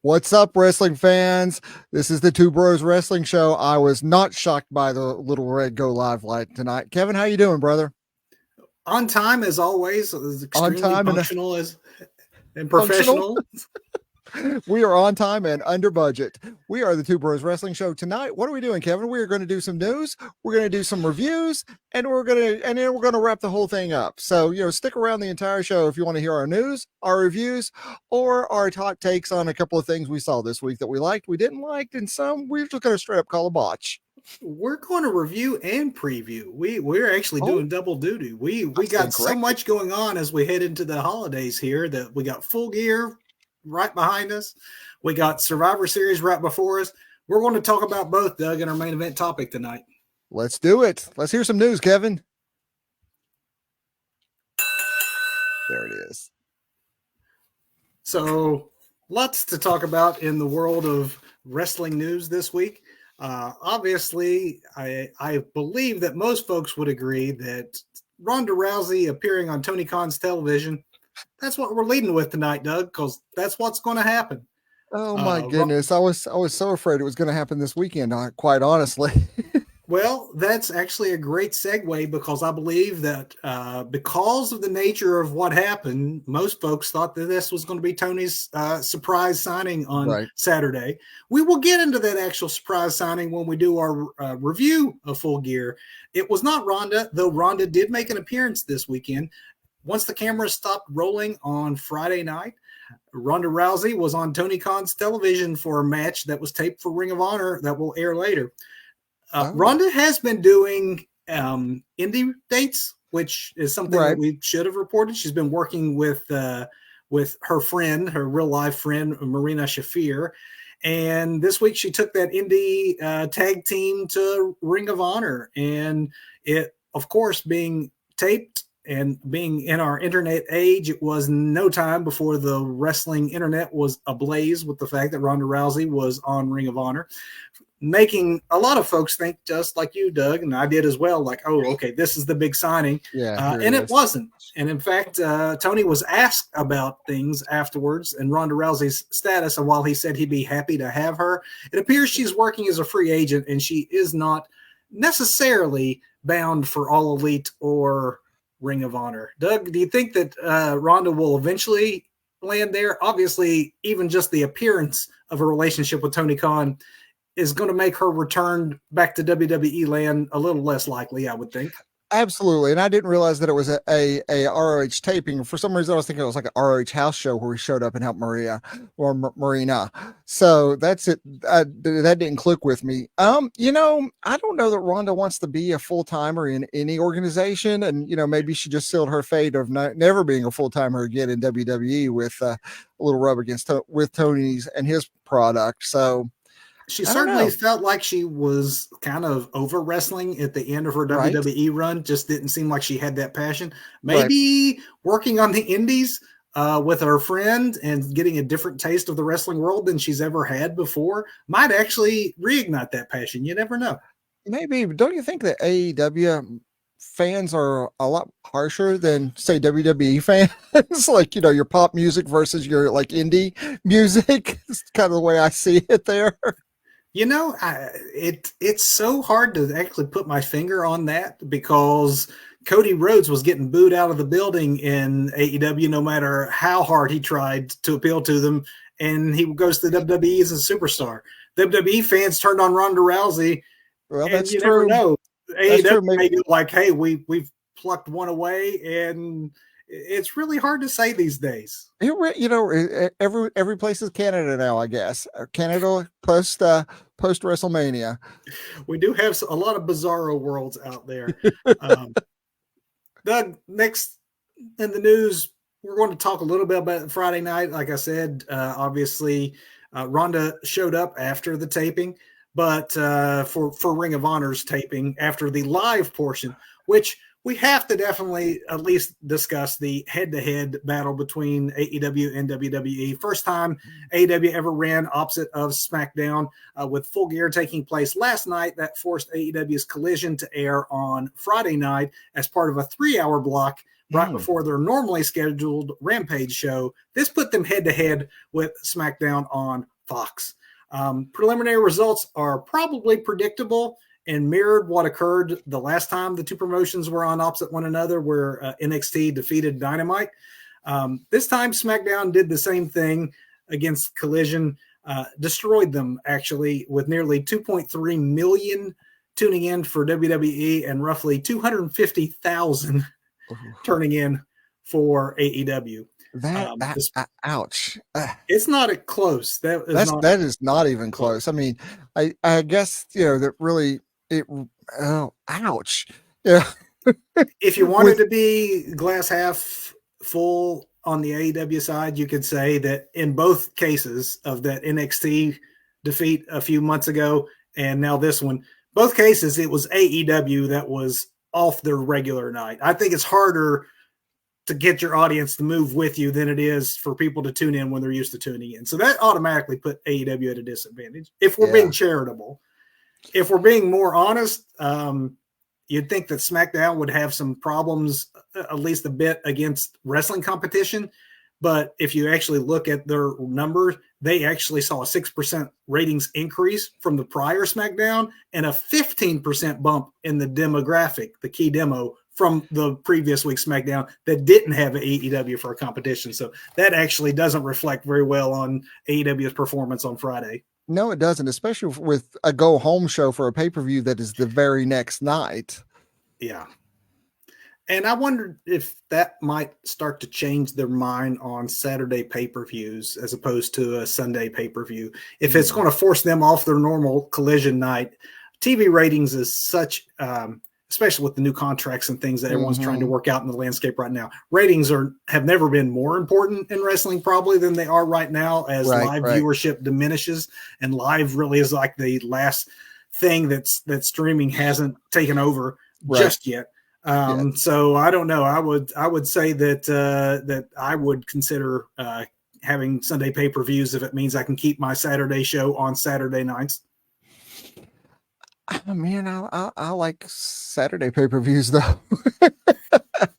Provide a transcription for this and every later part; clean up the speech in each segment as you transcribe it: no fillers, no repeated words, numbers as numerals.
What's up, wrestling fans? This is the Two Bros Wrestling Show. I was not shocked by the little red go live light tonight. Kevin, how you doing, brother? On time as always, as On extremely time and functional and functional. professional. We are on time and under budget. We are the Two Bros Wrestling Show tonight. What are we doing, Kevin? We are going to do some news. We're going to do some reviews, and then we're going to wrap the whole thing up. So, stick around the entire show if you want to hear our news, our reviews, or our hot takes on a couple of things we saw this week that we liked, we didn't like, and some we're just going to straight up call a botch. We're going to review and preview. We're actually doing double duty. We got so much going on as we head into the holidays here that we got Full Gear right behind us. We got Survivor Series right before us. We're going to talk about both, Doug, in our main event topic tonight. Let's do it. Let's hear some news, Kevin. There it is. So lots to talk about in the world of wrestling news this week. Obviously, I believe that most folks would agree that Ronda Rousey appearing on Tony Khan's television, that's what we're leading with tonight, Doug, because that's what's going to happen. Oh my goodness. I was so afraid it was going to happen this weekend, quite honestly. Well, that's actually a great segue because I believe that because of the nature of what happened, most folks thought that this was going to be Tony's surprise signing on Saturday. We will get into that actual surprise signing when we do our review of Full Gear. It was not Ronda, though Ronda did make an appearance this weekend. Once the cameras stopped rolling on Friday night, Ronda Rousey was on Tony Khan's television for a match that was taped for Ring of Honor that will air later. Ronda has been doing indie dates, which is something that we should have reported. She's been working with her friend, her real life friend, Marina Shafir. And this week she took that indie tag team to Ring of Honor. And it, of course, being taped and being in our internet age, it was no time before the wrestling internet was ablaze with the fact that Ronda Rousey was on Ring of Honor, making a lot of folks think just like you, Doug, and I did as well, like, oh, okay, this is the big signing. And it wasn't. And in fact, Tony was asked about things afterwards and Ronda Rousey's status, and while he said he'd be happy to have her, it appears she's working as a free agent and she is not necessarily bound for All Elite or Ring of Honor. Doug, do you think that Ronda will eventually land there? Obviously, even just the appearance of a relationship with Tony Khan is going to make her return back to WWE land a little less likely, I would think. Absolutely. And I didn't realize that it was a ROH taping. For some reason, I was thinking it was like an ROH house show where he showed up and helped Marina. So that's it. That didn't click with me. I don't know that Ronda wants to be a full-timer in any organization. And, maybe she just sealed her fate of never being a full-timer again in WWE with a little rub against with Tony's and his product. So, she certainly felt like she was kind of over wrestling at the end of her WWE run. Just didn't seem like she had that passion. Maybe working on the indies with her friend and getting a different taste of the wrestling world than she's ever had before might actually reignite that passion. You never know. Maybe. Don't you think that AEW fans are a lot harsher than, say, WWE fans? Like, your pop music versus your like indie music. It's kind of the way I see it there. It's so hard to actually put my finger on that because Cody Rhodes was getting booed out of the building in AEW no matter how hard he tried to appeal to them, and he goes to WWE as a superstar. WWE fans turned on Ronda Rousey, well, and you never know. AEW may be like, hey, we've plucked one away, and it's really hard to say these days. Every place is Canada now, I guess. Canada post WrestleMania. We do have a lot of bizarro worlds out there. Doug, next in the news, we're going to talk a little bit about Friday night. Like I said, obviously, Ronda showed up after the taping, but for Ring of Honor's taping after the live portion, which we have to definitely at least discuss the head-to-head battle between AEW and WWE. First time AEW ever ran opposite of SmackDown, with Full Gear taking place last night. That forced AEW's Collision to air on Friday night as part of a 3-hour block right before their normally scheduled Rampage show. This put them head to head with SmackDown on Fox. Preliminary results are probably predictable and mirrored what occurred the last time the two promotions were on opposite one another, where NXT defeated Dynamite. This time, SmackDown did the same thing against Collision, destroyed them, actually, with nearly 2.3 million tuning in for WWE and roughly 250,000 turning in for AEW. Ouch. It's not close. That is not even close. I mean, I guess, that really, ouch. Yeah. If you wanted to be glass half full on the AEW side, you could say that in both cases of that NXT defeat a few months ago and now this one, both cases, it was AEW that was off their regular night. I think it's harder to get your audience to move with you than it is for people to tune in when they're used to tuning in. So that automatically put AEW at a disadvantage if we're being charitable. If we're being more honest, you'd think that SmackDown would have some problems, at least a bit, against wrestling competition. But if you actually look at their numbers, they actually saw a 6% ratings increase from the prior SmackDown and a 15% bump in the demographic, the key demo, from the previous week's SmackDown that didn't have AEW for a competition. So that actually doesn't reflect very well on AEW's performance on Friday. No, it doesn't, especially with a go-home show for a pay-per-view that is the very next night. Yeah. And I wondered if that might start to change their mind on Saturday pay-per-views as opposed to a Sunday pay-per-view. If it's going to force them off their normal Collision night, TV ratings is such, especially with the new contracts and things that everyone's trying to work out in the landscape right now. Ratings have never been more important in wrestling probably than they are right now as live viewership diminishes, and live really is like the last thing that streaming hasn't taken over just yet. So I don't know. I would say that I would consider having Sunday pay-per-views if it means I can keep my Saturday show on Saturday nights. Man, I like Saturday pay-per-views though.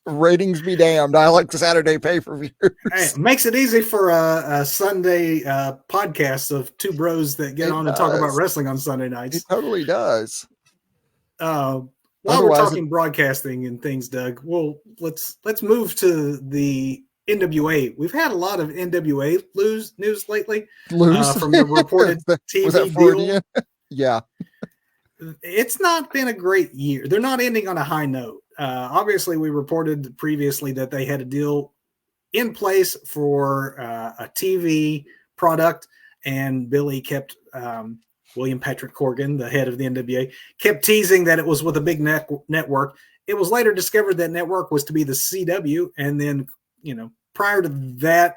Ratings be damned. I like the Saturday pay-per-views. Hey, it makes it easy for a Sunday podcast of two bros that get on and talk about wrestling on Sunday nights. It totally does. While we're talking broadcasting and things, Doug, well, let's move to the NWA. We've had a lot of NWA news lately from the reported TV deal. Yeah. It's not been a great year. They're not ending on a high note. Obviously, we reported previously that they had a deal in place for a TV product, and Billy kept William Patrick Corgan, the head of the NWA, kept teasing that it was with a big network. It was later discovered that network was to be the CW, and then, prior to that,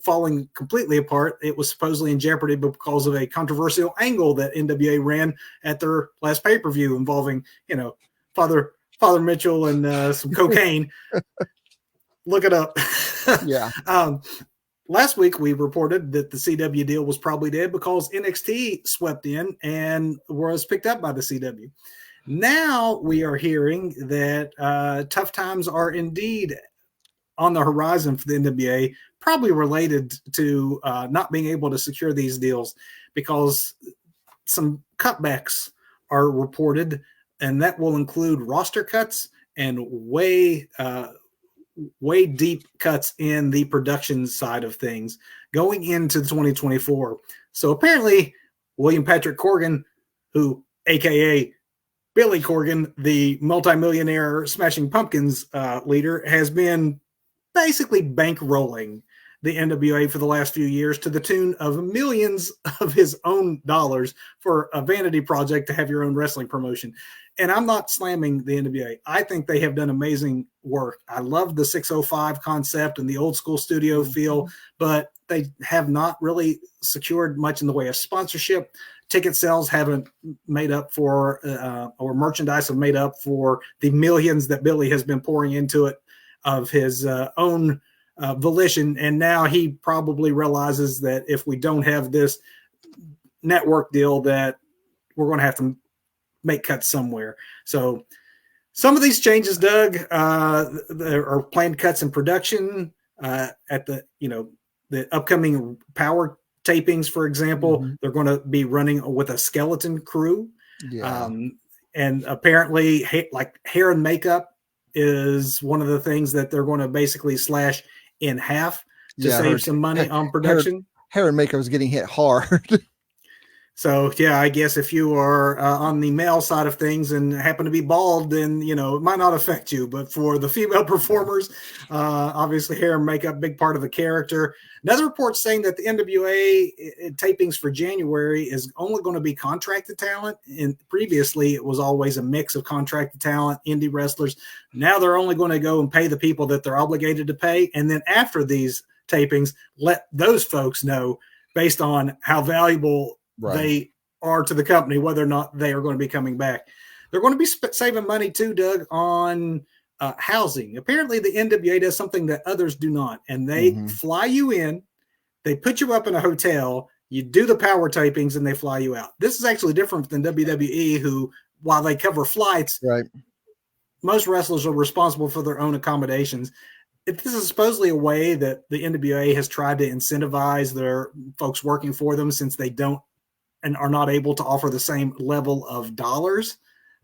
falling completely apart, it was supposedly in jeopardy because of a controversial angle that NWA ran at their last pay-per-view involving, Father Mitchell and some cocaine. Look it up. Yeah. Last week, we reported that the CW deal was probably dead because NXT swept in and was picked up by the CW. Now we are hearing that tough times are indeed on the horizon for the NWA, probably related to not being able to secure these deals because some cutbacks are reported, and that will include roster cuts and way deep cuts in the production side of things going into 2024. So apparently William Patrick Corgan, who AKA Billy Corgan, the multimillionaire Smashing Pumpkins leader, has been basically bankrolling the NWA for the last few years to the tune of millions of his own dollars for a vanity project to have your own wrestling promotion. And I'm not slamming the NWA. I think they have done amazing work. I love the 605 concept and the old school studio feel, but they have not really secured much in the way of sponsorship. Ticket sales haven't made up for, or merchandise have made up for the millions that Billy has been pouring into it of his own volition. And now he probably realizes that if we don't have this network deal, that we're going to have to make cuts somewhere. So Some of these changes, Doug, there are planned cuts in production at the the upcoming Power tapings. For example, they're going to be running with a skeleton crew, and apparently, like hair and makeup is one of the things that they're going to basically slash in half to save some money on production. Hair and makeup is getting hit hard. So, yeah, I guess if you are on the male side of things and happen to be bald, then, it might not affect you. But for the female performers, obviously hair and makeup, big part of the character. Another report saying that the NWA tapings for January is only going to be contracted talent. And previously, it was always a mix of contracted talent, indie wrestlers. Now they're only going to go and pay the people that they're obligated to pay. And then after these tapings, let those folks know based on how valuable they are to the company, whether or not they are going to be coming back. They're going to be saving money too, Doug, on housing. Apparently the NWA does something that others do not, and they fly you in, they put you up in a hotel, you do the Power tapings, and they fly you out. This is actually different than WWE, who, while they cover flights, most wrestlers are responsible for their own accommodations. This is supposedly a way that the NWA has tried to incentivize their folks working for them, since they don't and are not able to offer the same level of dollars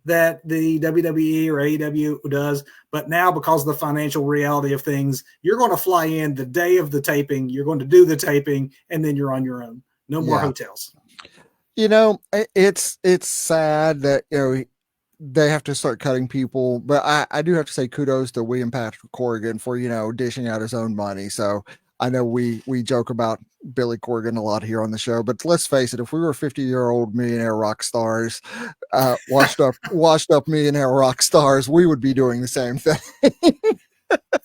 that the WWE or AEW does. But now, because of the financial reality of things, you're going to fly in the day of the taping, you're going to do the taping, and then you're on your own. No more hotels. It's sad that, they have to start cutting people, but I do have to say kudos to William Patrick Corgan for, dishing out his own money. So I know we joke about Billy Corgan a lot here on the show, but let's face it, if we were 50-year-old millionaire rock stars, washed up millionaire rock stars, we would be doing the same thing.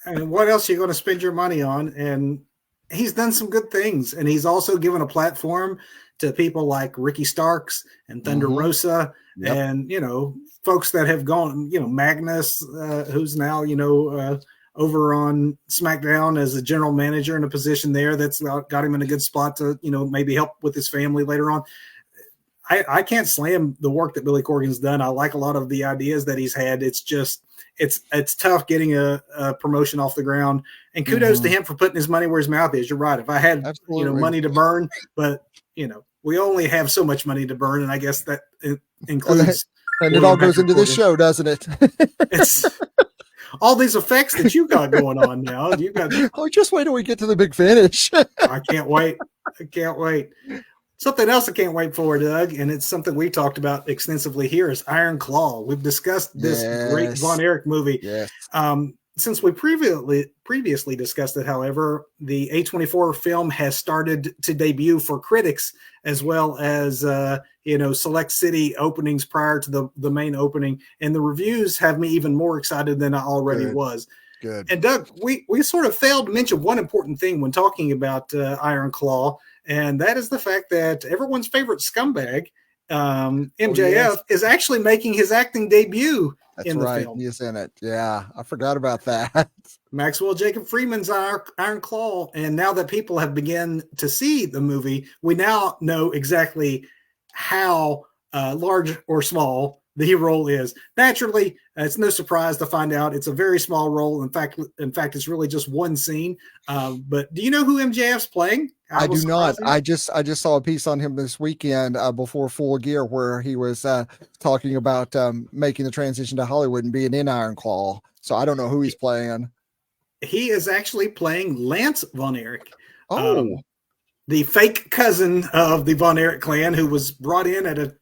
And what else are you going to spend your money on? And he's done some good things, and he's also given a platform to people like Ricky Starks and Thunder Rosa, and folks that have gone, Magnus, who's now over on SmackDown as a general manager in a position there that's got him in a good spot to, maybe help with his family later on. I can't slam the work that Billy Corgan's done. I like a lot of the ideas that he's had. It's just, it's tough getting a promotion off the ground, and kudos to him for putting his money where his mouth is. You're right. If I had, money to burn, but we only have so much money to burn. And I guess that includes, and it all goes into this show, doesn't it? It's all these effects that you got going on now. You got. Just wait till we get to the big finish. I can't wait. Something else I can't wait for, Doug, and it's something we talked about extensively here, is Iron Claw. We've discussed this great Von Erich movie. Yes. Since we previously discussed it, however, the A24 film has started to debut for critics, as well as select city openings prior to the main opening, and the reviews have me even more excited than I already was. Good. And Doug, we sort of failed to mention one important thing when talking about Iron Claw, and that is the fact that everyone's favorite scumbag, MJF, is actually making his acting debut. That's right. Film. He's in it. Yeah, I forgot about that. Maxwell Jacob Freeman's Iron Claw. And now that people have begun to see the movie, we now know exactly how large or small the role is. Naturally, it's no surprise to find out it's a very small role. In fact, it's really just one scene. But do you know who MJF's playing? I do not. I just saw a piece on him this weekend before Full Gear, where he was talking about making the transition to Hollywood and being in Iron Claw. So I don't know who he's playing. He is actually playing Lance Von Erich. The fake cousin of the Von Erich clan, who was brought in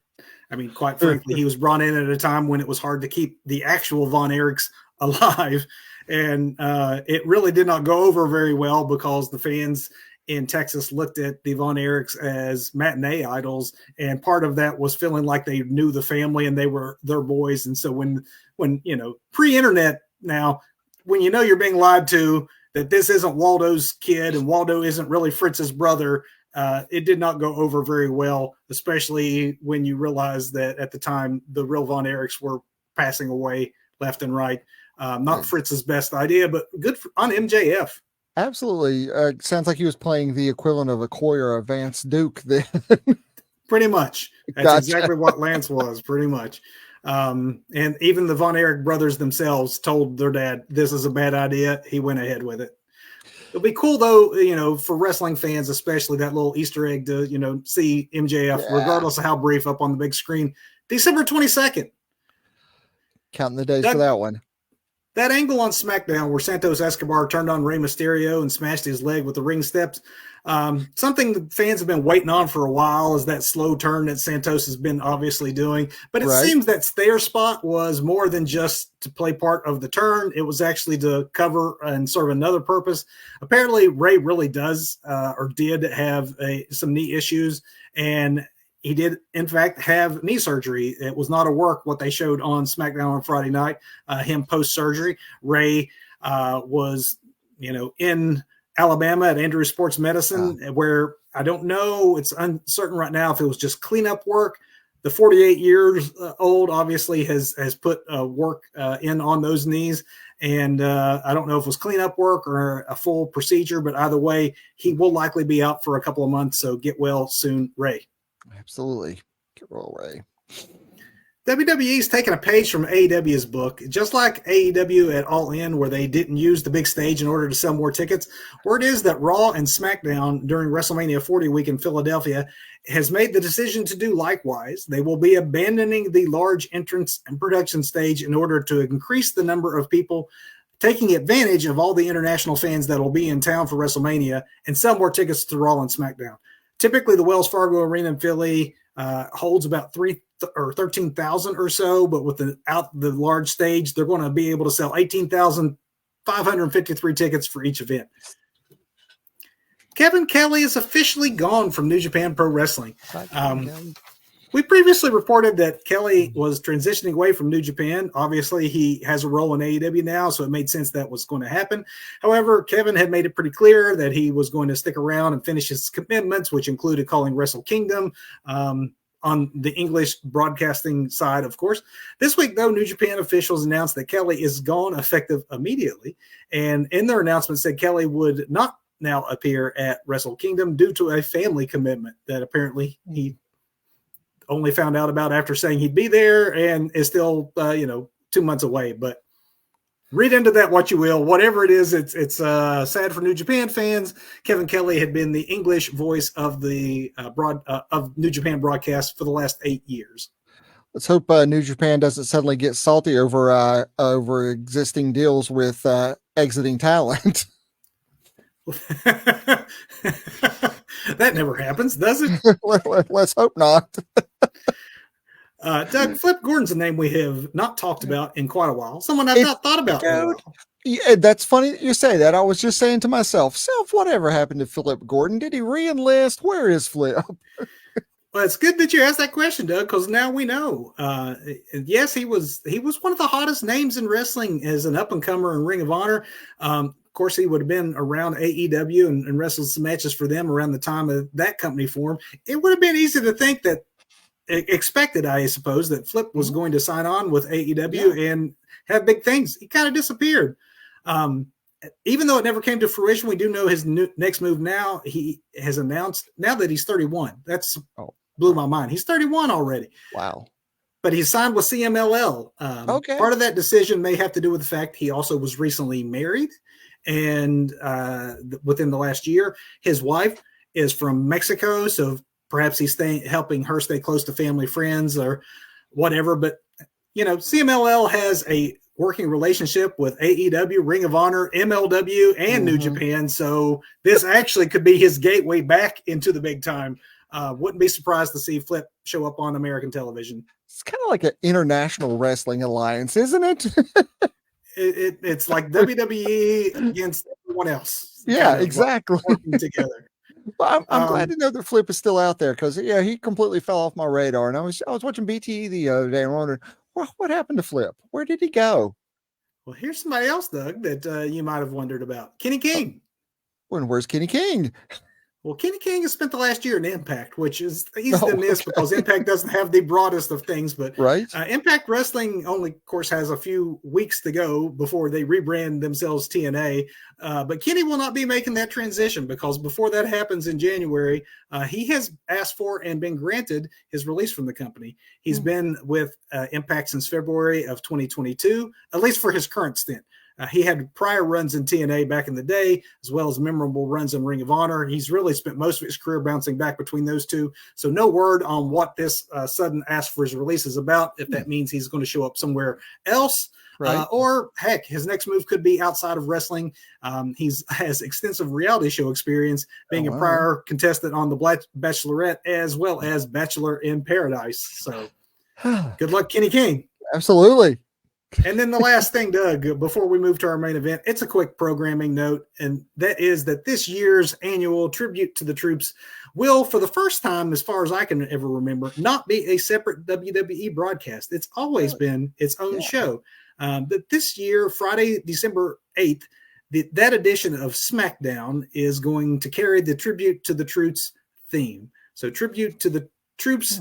quite frankly, he was brought in at a time when it was hard to keep the actual Von Erichs alive. And it really did not go over very well, because the fans in Texas looked at the Von Erichs as matinee idols. And part of that was feeling like they knew the family and they were their boys. And so when pre-internet now, when you're being lied to, that this isn't Waldo's kid and Waldo isn't really Fritz's brother, it did not go over very well, especially when you realize that at the time the real Von Erichs were passing away left and right. Not Fritz's best idea, but good on MJF. Absolutely. Sounds like he was playing the equivalent of a Coy or a Vance Duke then. Pretty much. That's exactly what Lance was, pretty much. And even the Von Erich brothers themselves told their dad, this is a bad idea. He went ahead with it. It'll be cool though, for wrestling fans, especially that little Easter egg to, see MJF, regardless of how brief, up on the big screen, December 22nd. Counting the days for that one. That angle on SmackDown where Santos Escobar turned on Rey Mysterio and smashed his leg with the ring steps, something that fans have been waiting on for a while is that slow turn that Santos has been obviously doing. But it seems that Stair spot was more than just to play part of the turn. It was actually to cover and serve another purpose. Apparently, Rey really does or did have some knee issues, and he did, in fact, have knee surgery. It was not a work what they showed on SmackDown on Friday night, him post-surgery. Rey was, in Alabama at Andrews Sports Medicine, where I don't know, it's uncertain right now if it was just cleanup work. The 48 years old obviously has put work in on those knees. And I don't know if it was cleanup work or a full procedure, but either way, he will likely be out for a couple of months. So get well soon, Rey. Absolutely. Get well, Rey. WWE's taking a page from AEW's book. Just like AEW at All In, where they didn't use the big stage in order to sell more tickets, word is that Raw and SmackDown during WrestleMania 40 week in Philadelphia has made the decision to do likewise. They will be abandoning the large entrance and production stage in order to increase the number of people taking advantage of all the international fans that will be in town for WrestleMania and sell more tickets to Raw and SmackDown. Typically, the Wells Fargo Arena in Philly holds about 13,000 or so, but without the large stage, they're going to be able to sell 18,553 tickets for each event. Kevin Kelly is officially gone from New Japan Pro Wrestling. We previously reported that Kelly was transitioning away from New Japan. Obviously, he has a role in AEW now, so it made sense that was going to happen. However, Kevin had made it pretty clear that he was going to stick around and finish his commitments, which included calling Wrestle Kingdom on the English broadcasting side, of course. This week, though, New Japan officials announced that Kelly is gone effective immediately. And in their announcement said Kelly would not now appear at Wrestle Kingdom due to a family commitment that apparently he only found out about after saying he'd be there and is still, 2 months away. But read into that what you will. Whatever it is, it's sad for New Japan fans. Kevin Kelly had been the English voice of the of New Japan broadcast for the last 8 years. Let's hope New Japan doesn't suddenly get salty over existing deals with exiting talent. That never happens, does it? Let's hope not. Doug, Flip Gordon's a name we have not talked about in quite a while. Someone I've not thought about in a while. Yeah, that's funny that you say that. I was just saying to myself, whatever happened to Flip Gordon? Did he re-enlist? Where is Flip? Well, it's good that you asked that question, Doug, because now we know. Yes, he was one of the hottest names in wrestling as an up-and-comer in Ring of Honor. Of course, he would have been around AEW and wrestled some matches for them around the time of that company form. It would have been easy to think that, expected, I suppose, that Flip was going to sign on with AEW and have big things. He kind of disappeared. Even though it never came to fruition, we do know his next move now. He has announced now that he's 31. That's blew my mind. He's 31 already. Wow. But he's signed with CMLL. Okay. Part of that decision may have to do with the fact he also was recently married. And within the last year, his wife is from Mexico. So perhaps he's helping her stay close to family, friends, or whatever. But, CMLL has a working relationship with AEW, Ring of Honor, MLW, and New Japan. So this actually could be his gateway back into the big time. Wouldn't be surprised to see Flip show up on American television. It's kind of like an international wrestling alliance, isn't it? It's like WWE against everyone else. Yeah, exactly. Working together. Well, I'm glad to know that Flip is still out there because he completely fell off my radar. And I was watching BTE the other day and wondering what happened to Flip. Where did he go? Well, here's somebody else, Doug, that you might have wondered about. Kenny King. Where's Kenny King? Well, Kenny King has spent the last year in Impact, which is easy Oh, to miss okay. because Impact doesn't have the broadest of things. But Right. Impact Wrestling only, of course, has a few weeks to go before they rebrand themselves TNA. But Kenny will not be making that transition because before that happens in January, he has asked for and been granted his release from the company. He's been with Impact since February of 2022, at least for his current stint. He had prior runs in TNA back in the day, as well as memorable runs in Ring of Honor. He's really spent most of his career bouncing back between those two. So no word on what this sudden ask for his release is about, if that means he's going to show up somewhere else. Right. Or heck, his next move could be outside of wrestling. He has extensive reality show experience, being a prior contestant on The Bachelorette, as well as Bachelor in Paradise. So good luck, Kenny King. Absolutely. And then the last thing, Doug, before we move to our main event, it's a quick programming note, and that is that this year's annual Tribute to the Troops will, for the first time, as far as I can ever remember, not be a separate WWE broadcast. It's always been its own show. But this year, Friday, December 8th, that edition of SmackDown is going to carry the Tribute to the Troops theme. So Tribute to the Troops.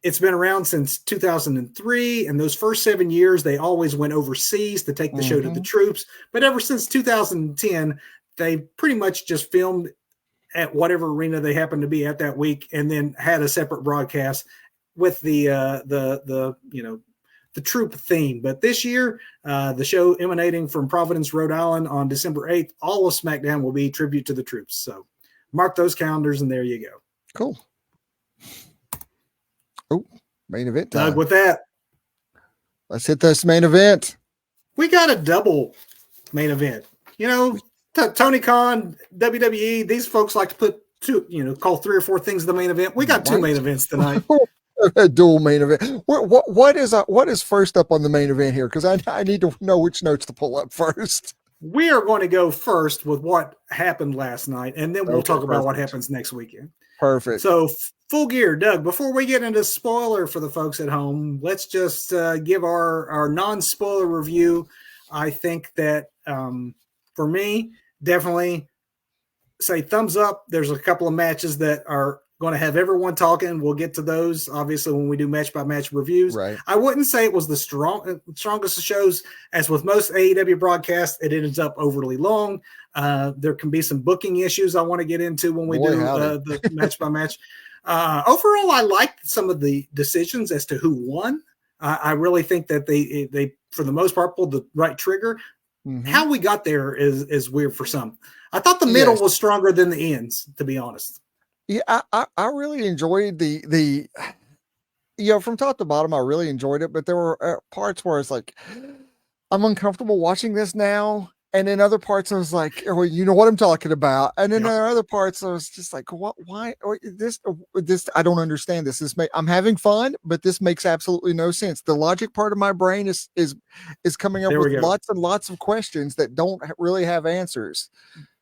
It's been around since 2003, and those first 7 years, they always went overseas to take the show to the troops. But ever since 2010, they pretty much just filmed at whatever arena they happened to be at that week, and then had a separate broadcast with the troop theme. But this year, the show emanating from Providence, Rhode Island, on December 8th, all of SmackDown will be Tribute to the Troops. So mark those calendars, and there you go. Cool. Oh, main event time. Doug, with that, let's hit this main event. We got a double main event. You know, Tony Khan, WWE, these folks like to put call 3 or 4 things the main event. We got 2 main events tonight. A dual main event. What is first up on the main event here? Because I need to know which notes to pull up first. We are going to go first with what happened last night, and then we'll talk about what happens next weekend. Perfect. So Full Gear, Doug, before we get into spoiler for the folks at home, let's just give our non-spoiler review. I think that for me, definitely say thumbs up. There's a couple of matches that are going to have everyone talking. We'll get to those, obviously, when we do match-by-match reviews. Right. I wouldn't say it was the strongest of shows. As with most AEW broadcasts, it ends up overly long. There can be some booking issues I want to get into when we do the match-by-match. Overall, I liked some of the decisions as to who won. I really think that they for the most part, pulled the right trigger. How we got there is weird for some. I thought the middle was stronger than the ends, to be honest. Yeah, I really enjoyed the from top to bottom, I really enjoyed it, but there were parts where it's like, I'm uncomfortable watching this now. And in other parts, I was like, oh, you know what I'm talking about. And then there are other parts, I was just like, what? Why? This? I don't understand this. I'm having fun, but this makes absolutely no sense. The logic part of my brain is coming up with lots and lots of questions that don't really have answers.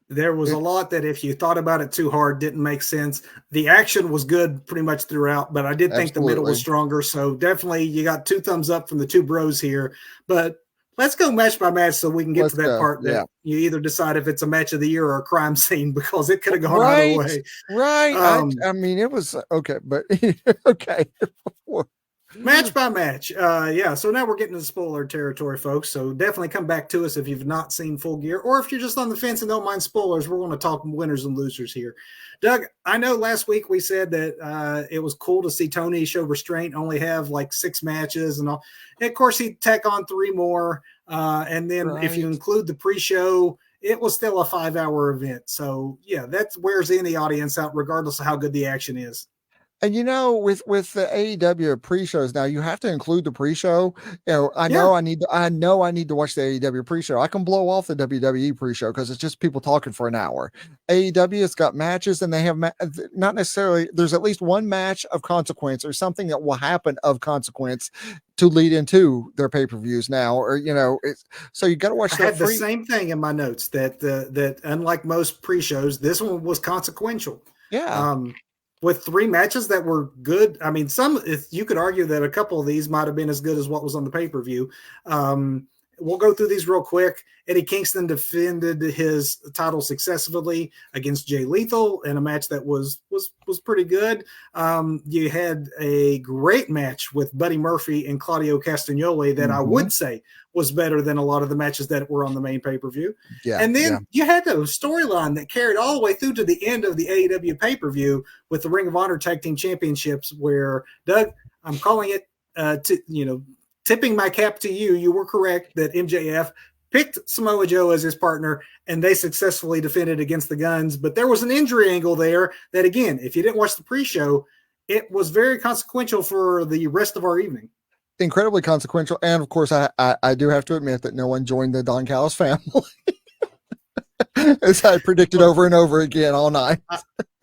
There was a lot that, if you thought about it too hard, didn't make sense. The action was good pretty much throughout, but I did think the middle was stronger. So definitely you got 2 thumbs up from the 2 bros here. But let's go match by match so we can get to that part that you either decide if it's a match of the year or a crime scene, because it could have gone either way. Right. I mean, it was okay, but okay. Match by match. So now we're getting to spoiler territory, folks. So definitely come back to us if you've not seen Full Gear, or if you're just on the fence and don't mind spoilers. We're going to talk winners and losers here. Doug, I know last week we said that it was cool to see Tony show restraint, only have like 6 matches and all. And of course, he'd tack on 3 more. And then if you include the pre-show, it was still a 5-hour event. So yeah, that wears any audience out, regardless of how good the action is. And with the AEW pre-shows now, you have to include the pre-show. I know I need to watch the AEW pre-show. I can blow off the WWE pre-show because it's just people talking for an hour. AEW has got matches, and they have not necessarily. There's at least one match of consequence or something that will happen of consequence to lead into their pay-per-views now, or so you got to watch. I had the same thing in my notes that unlike most pre-shows, this one was consequential. Yeah. With 3 matches that were good. I mean, you could argue that a couple of these might have been as good as what was on the pay-per-view. we'll go through these real quick. Eddie Kingston defended his title successfully against Jay Lethal in a match that was pretty good. You had a great match with Buddy Murphy and Claudio Castagnoli that I would say was better than a lot of the matches that were on the main pay-per-view. Yeah, and then you had the storyline that carried all the way through to the end of the AEW pay-per-view with the Ring of Honor Tag Team Championships, where, Doug, I'm calling it tipping my cap to you. You were correct that MJF picked Samoa Joe as his partner, and they successfully defended against the Guns. But there was an injury angle there that, again, if you didn't watch the pre-show, it was very consequential for the rest of our evening. Incredibly consequential. And, of course, I do have to admit that no one joined the Don Callis family. As I predicted over and over again all night.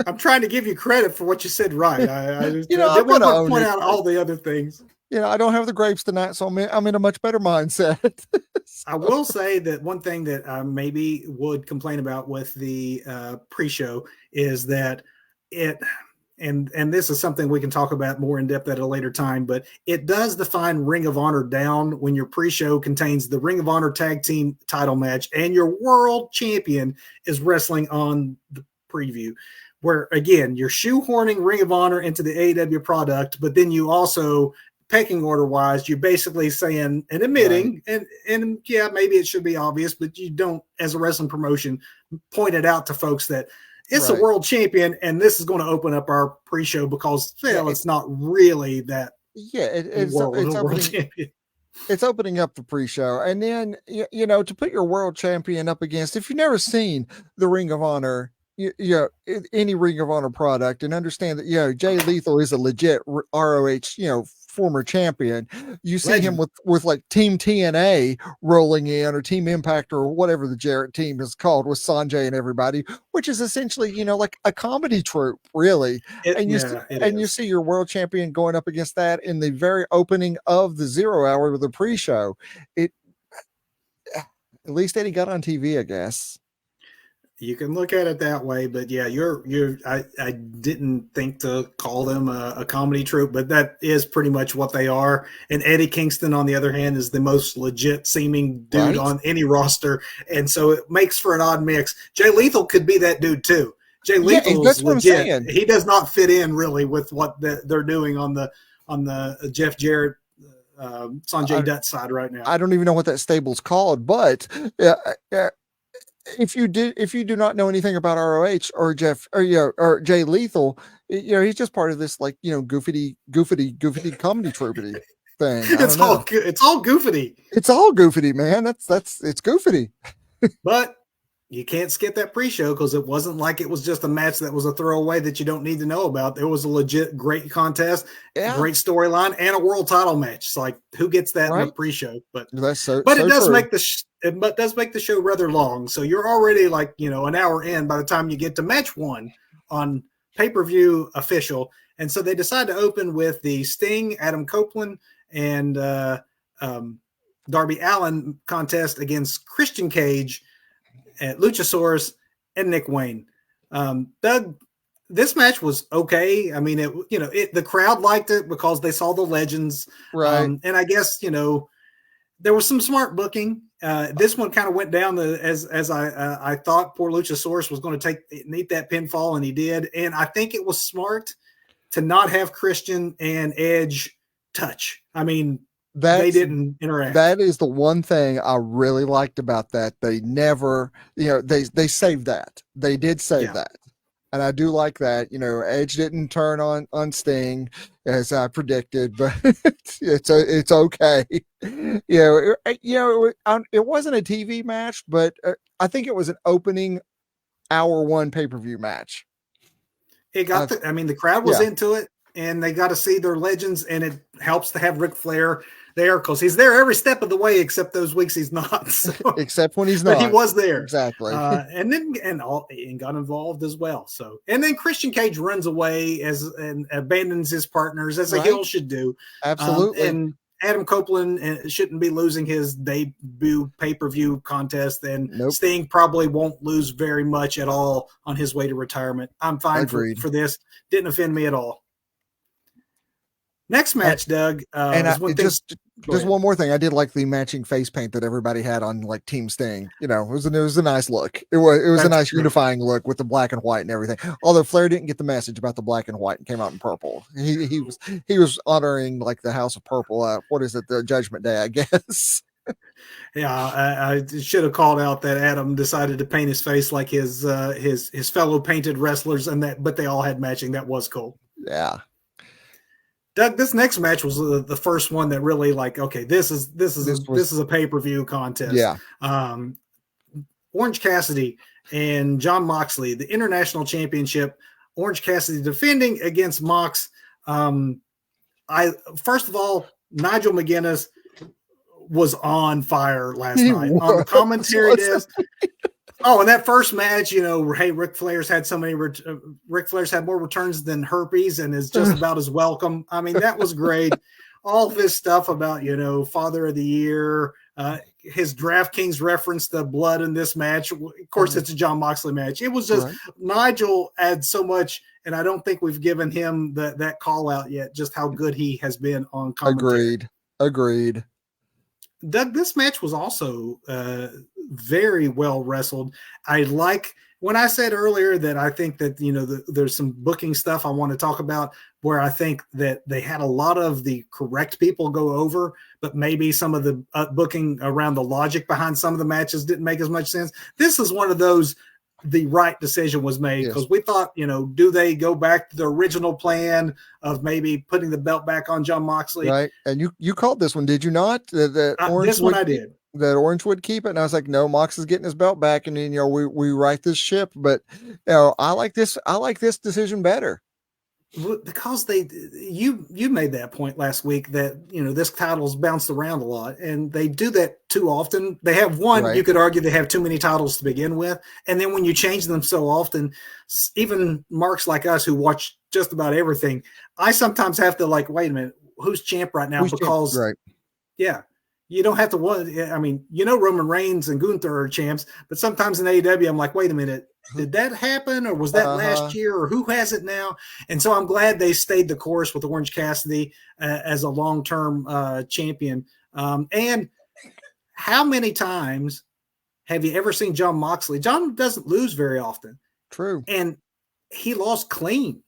I'm trying to give you credit for what you said right. I didn't want to point out all the other things. I don't have the grapes tonight, so I'm in a much better mindset. I will say that one thing that I maybe would complain about with the pre-show is that and this is something we can talk about more in depth at a later time, but it does define Ring of Honor down when your pre-show contains the Ring of Honor tag team title match and your world champion is wrestling on the preview, where, again, you're shoehorning Ring of Honor into the AEW product, but then you also, pecking order wise, you're basically saying and admitting, right. and yeah, maybe it should be obvious, but you don't, as a wrestling promotion, point it out to folks that it's right. a world champion, and this is going to open up our pre-show because it's not really that. Yeah, it's world champion. It's opening up the pre-show, and then to put your world champion up against, if you've never seen the Ring of Honor, any Ring of Honor product, and understand that Jay Lethal is a legit ROH former champion. You see him with like Team TNA rolling in, or Team Impact, or whatever the Jarrett team is called, with Sanjay and everybody, which is essentially like a comedy troupe, really. You see your world champion going up against that in the very opening of the 0 hour with the pre-show. At least Eddie got on TV, I guess. You can look at it that way, but yeah, I didn't think to call them a comedy troupe, but that is pretty much what they are. And Eddie Kingston, on the other hand, is the most legit seeming dude on any roster. And so it makes for an odd mix. Jay Lethal could be that dude too. Jay Lethal is legit. He does not fit in really with what they're doing on the Jeff Jarrett, Sanjay Dutt side right now. I don't even know what that stable's called, but if you do not know anything about ROH or Jeff or Jay Lethal, he's just part of this goofy comedy troopity thing. It's all goofity. It's all goofity, man. It's goofity. But you can't skip that pre-show because it wasn't like it was just a match that was a throwaway that you don't need to know about. There was a legit great contest, great storyline, and a world title match. It's like, who gets that in a pre-show? But it does make the show rather long. So you're already an hour in by the time you get to match one on pay-per-view official. And so they decide to open with the Sting, Adam Copeland, and Darby Allin contest against Christian Cage, at Luchasaurus, and Nick Wayne. Doug, this match was okay. I mean, the crowd liked it because they saw the legends, right? And I guess there was some smart booking. This one kind of went down as I thought. Poor Luchasaurus was going to eat that pinfall, and he did. And I think it was smart to not have Christian and Edge touch. I mean, they didn't interact. That is the one thing I really liked about that. They never, they saved that. They did save that. And I do like that. Edge didn't turn on Sting as I predicted, but it's okay. It wasn't a TV match, but I think it was an opening hour one pay-per-view match. It got the crowd was into it, and they got to see their legends, and it helps to have Ric Flair there because he's there every step of the way except those weeks he's not. So, except when he's not. But he was there. Exactly. And got involved as well. So, and then Christian Cage runs away and abandons his partners as a heel should do. Absolutely. And Adam Copeland shouldn't be losing his debut pay-per-view contest, and Sting probably won't lose very much at all on his way to retirement. I'm fine for this. Didn't offend me at all. Next match, Doug, And is when things. just one more thing. I did like the matching face paint that everybody had on like Team Sting. You know, it was a nice look. It was a nice unifying look with the black and white and everything. Although Flair didn't get the message about the black and white and came out in purple. He was honoring like the House of Purple. What is it? The Judgment Day, I guess. Yeah, I should have called out that Adam decided to paint his face like his fellow painted wrestlers, but they all had matching. That was cool. Yeah. Doug, this next match was the first one that really okay, this is a pay-per-view contest. Yeah. Orange Cassidy and Jon Moxley, the International Championship. Orange Cassidy defending against Mox. First of all, Nigel McGuinness was on fire last night on the commentary desk. Oh, and that first match, hey, Ric Flair's had more returns than herpes and is just about as welcome. I mean, that was great. All this stuff about, Father of the Year, his DraftKings reference the blood in this match. Of course, it's a Jon Moxley match. It was just Nigel adds so much, and I don't think we've given him that call out yet, just how good he has been on commentary. Agreed. Doug, this match was also very well wrestled. When I said earlier that I think that, there's some booking stuff I want to talk about where I think that they had a lot of the correct people go over, but maybe some of the booking around the logic behind some of the matches didn't make as much sense. This is one of those, the right decision was made because we thought, do they go back to the original plan of maybe putting the belt back on Jon Moxley? Right. And you called this one, did you not? This one I did. That Orange would keep it. And I was like, no, Mox is getting his belt back. And we right this ship. But I like this decision better. Because you made that point last week that this title's bounced around a lot, and they do that too often. They have one, you could argue they have too many titles to begin with, and then when you change them so often, even marks like us who watch just about everything, I sometimes have to wait a minute, who's champ right now? Yeah, you don't have to. I mean, Roman Reigns and Gunther are champs, but sometimes in AEW I'm like, wait a minute. Did that happen, or was that last year, or who has it now? And so I'm glad they stayed the course with Orange Cassidy as a long-term champion. And how many times have you ever seen Jon Moxley? Jon doesn't lose very often. True. And he lost clean.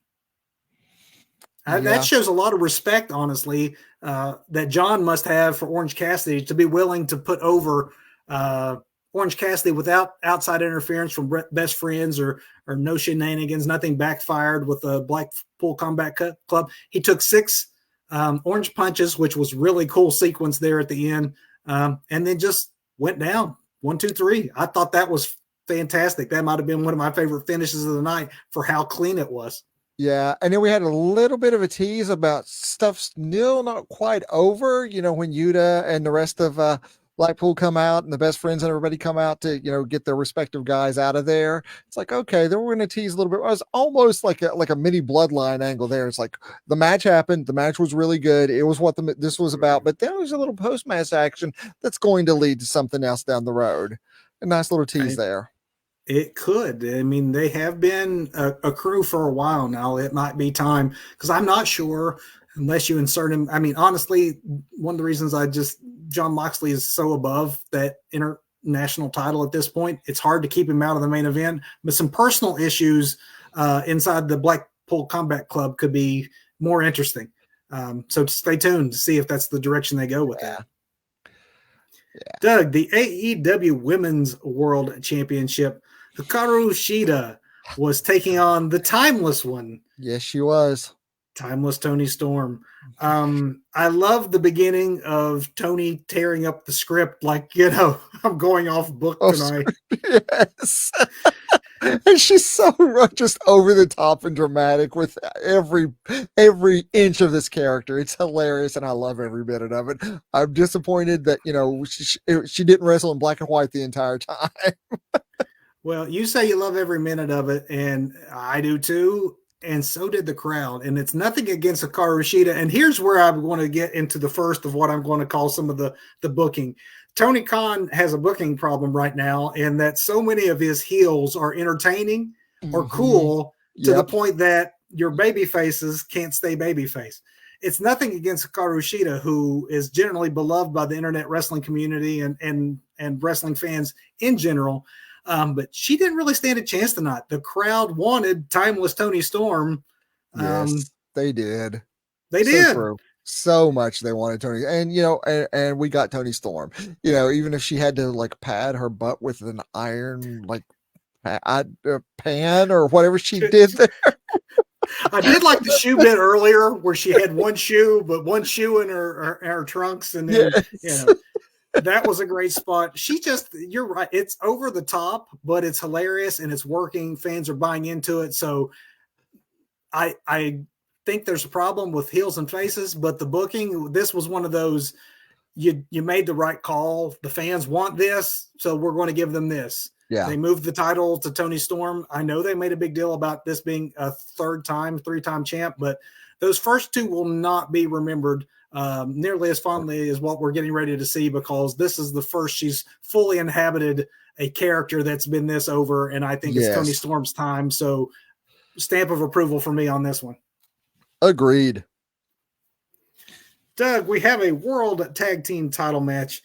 That shows a lot of respect, honestly, that Jon must have for Orange Cassidy to be willing to put over Orange Cassidy without outside interference from best friends or no shenanigans, nothing backfired with the Blackpool Combat Club. He took 6 orange punches, which was really cool sequence there at the end, and then just went down 1, 2, 3. I thought that was fantastic. That might have been one of my favorite finishes of the night for how clean it was. Yeah, and then we had a little bit of a tease about stuff still not quite over, when Yuta and the rest of Blackpool come out and the best friends and everybody come out to, get their respective guys out of there. It's like, okay, then we're going to tease a little bit. It was almost like a mini bloodline angle there. It's like the match happened. The match was really good. It was what this was about, but there was a little post-match action that's going to lead to something else down the road. A nice little tease there. It could. I mean, they have been a crew for a while now. It might be time because I'm not sure unless you insert him. I mean, honestly, one of the reasons Jon Moxley is so above that international title at this point, it's hard to keep him out of the main event. But some personal issues inside the Blackpool Combat Club could be more interesting. So stay tuned to see if that's the direction they go with that. Yeah. Doug, the AEW Women's World Championship, Hikaru Shida was taking on the Timeless One. Yes, she was. Timeless Toni Storm. I love the beginning of Toni tearing up the script like, I'm going off book tonight. Yes. And she's so just over the top and dramatic with every inch of this character. It's hilarious, and I love every minute of it. I'm disappointed that she didn't wrestle in black and white the entire time. Well, you say you love every minute of it, and I do too, and so did the crowd. And it's nothing against Hikaru Shida. And here's where I'm going to get into the first of what I'm going to call some of the booking. Tony Khan has a booking problem right now, and that so many of his heels are entertaining or cool to the point that your baby faces can't stay baby face. it's nothing against Hikaru Shida, who is generally beloved by the internet wrestling community and wrestling fans in general. But she didn't really stand a chance tonight. The crowd wanted timeless Toni Storm. Yes, they did. They So did. true. So much they wanted Toni, and and we got Toni Storm. Even if she had to like pad her butt with an iron like pan or whatever she did there. I did like the shoe bit earlier where she had one shoe, but one shoe in her trunks, and then Yes. that was a great spot. You're right. It's over the top, but it's hilarious and it's working. Fans are buying into it. So I think there's a problem with heels and faces, but the booking, this was one of those, you made the right call. The fans want this, so we're going to give them this. Yeah. They moved the title to Toni Storm. I know they made a big deal about this being a three-time champ, but those first two will not be remembered nearly as fondly as what we're getting ready to see, because this is the first she's fully inhabited a character that's been this over, and I think it's Toni Storm's time. So stamp of approval for me on this one. Agreed. Doug, we have a world tag team title match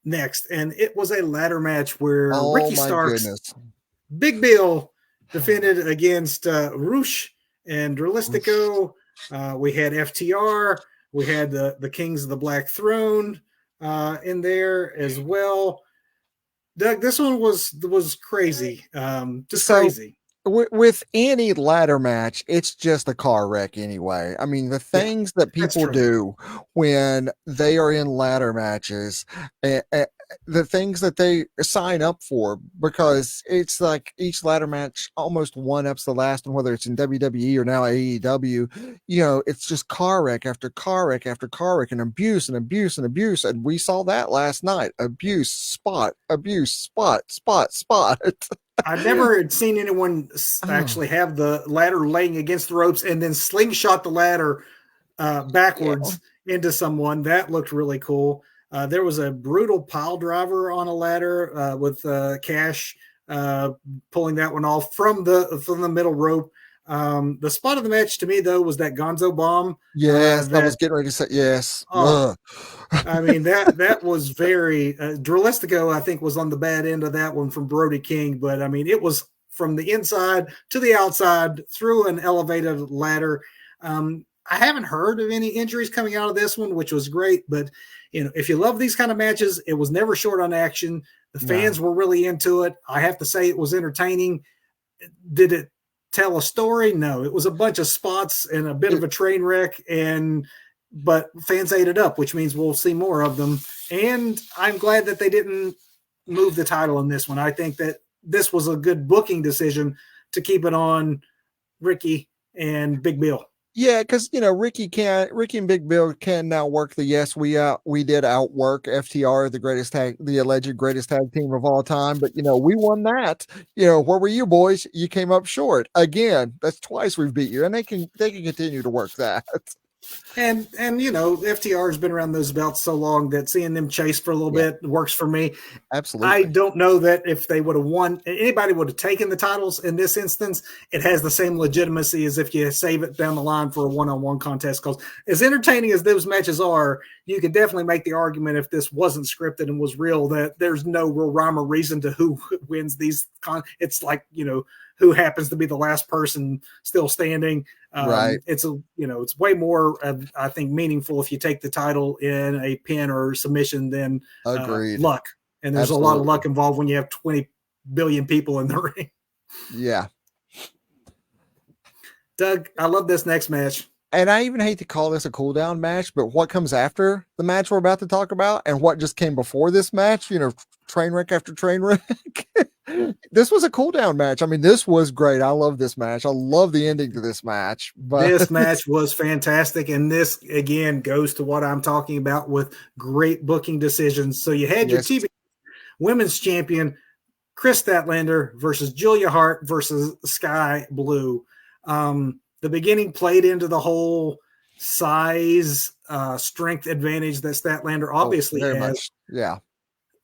next, and it was a ladder match where Ricky Starks, Big Bill defended against Rush and Dralistico. We had FTR. We had the Kings of the Black Throne in there as well. Doug, this one was crazy, crazy. With any ladder match, it's just a car wreck anyway. I mean, the things that people do when they are in ladder matches, the things that they sign up for, because it's like each ladder match almost one-ups the last one, whether it's in WWE or now AEW. It's just car wreck after car wreck after car wreck, and abuse and abuse and abuse. And we saw that last night. Abuse, spot, spot. I've never seen anyone actually have the ladder laying against the ropes and then slingshot the ladder backwards into someone. That looked really cool. There was a brutal pile driver on a ladder with Cash pulling that one off from the middle rope. The spot of the match to me, though, was that Gonzo bomb. Yes, I was getting ready to say yes. I mean, that was very Dralistico, I think, was on the bad end of that one from Brody King. But I mean, it was from the inside to the outside through an elevated ladder. I haven't heard of any injuries coming out of this one, which was great. But if you love these kind of matches, it was never short on action. The fans were really into it. I have to say, it was entertaining. Did it tell a story? No, it was a bunch of spots and a bit of a train wreck, but fans ate it up, which means we'll see more of them. And I'm glad that they didn't move the title in this one. I think that this was a good booking decision to keep it on Ricky and Big Bill. Yeah, because Ricky and Big Bill can now work the we did outwork FTR, the alleged greatest tag team of all time. But we won that. Where were you boys? You came up short again. That's twice we've beat you, and they can continue to work that. And FTR has been around those belts so long that seeing them chase for a little bit works for me. Absolutely. I don't know that if they would have won, anybody would have taken the titles in this instance. It has the same legitimacy as if you save it down the line for a one-on-one contest. Because as entertaining as those matches are, you could definitely make the argument, if this wasn't scripted and was real, that there's no real rhyme or reason to who wins these. It's like, who happens to be the last person still standing. Right. It's it's way more, I think, meaningful if you take the title in a pin or submission than luck. And there's a lot of luck involved when you have 20 billion people in the ring. Yeah. Doug, I love this next match. And I even hate to call this a cool down match, but what comes after the match we're about to talk about and what just came before this match, train wreck after train wreck. This was a cool down match. I mean, this was great. I love this match. I love the ending to this match. But this match was fantastic. And this, again, goes to what I'm talking about with great booking decisions. So you had your TV Women's Champion, Chris Statlander versus Julia Hart versus Sky Blue. The beginning played into the whole size, strength advantage that Statlander obviously has. Yeah.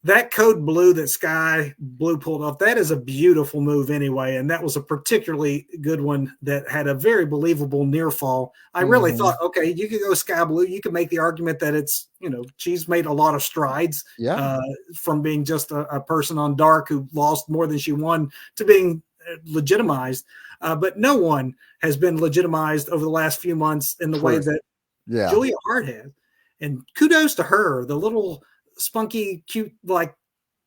that code blue that Sky Blue pulled off, that is a beautiful move anyway. And that was a particularly good one that had a very believable near fall. I really thought, okay, you could go Sky Blue. You could make the argument that it's, she's made a lot of strides from being just a person on dark who lost more than she won to being legitimized. But no one has been legitimized over the last few months in the way that Julia Hart has. And kudos to her, the little spunky, cute, like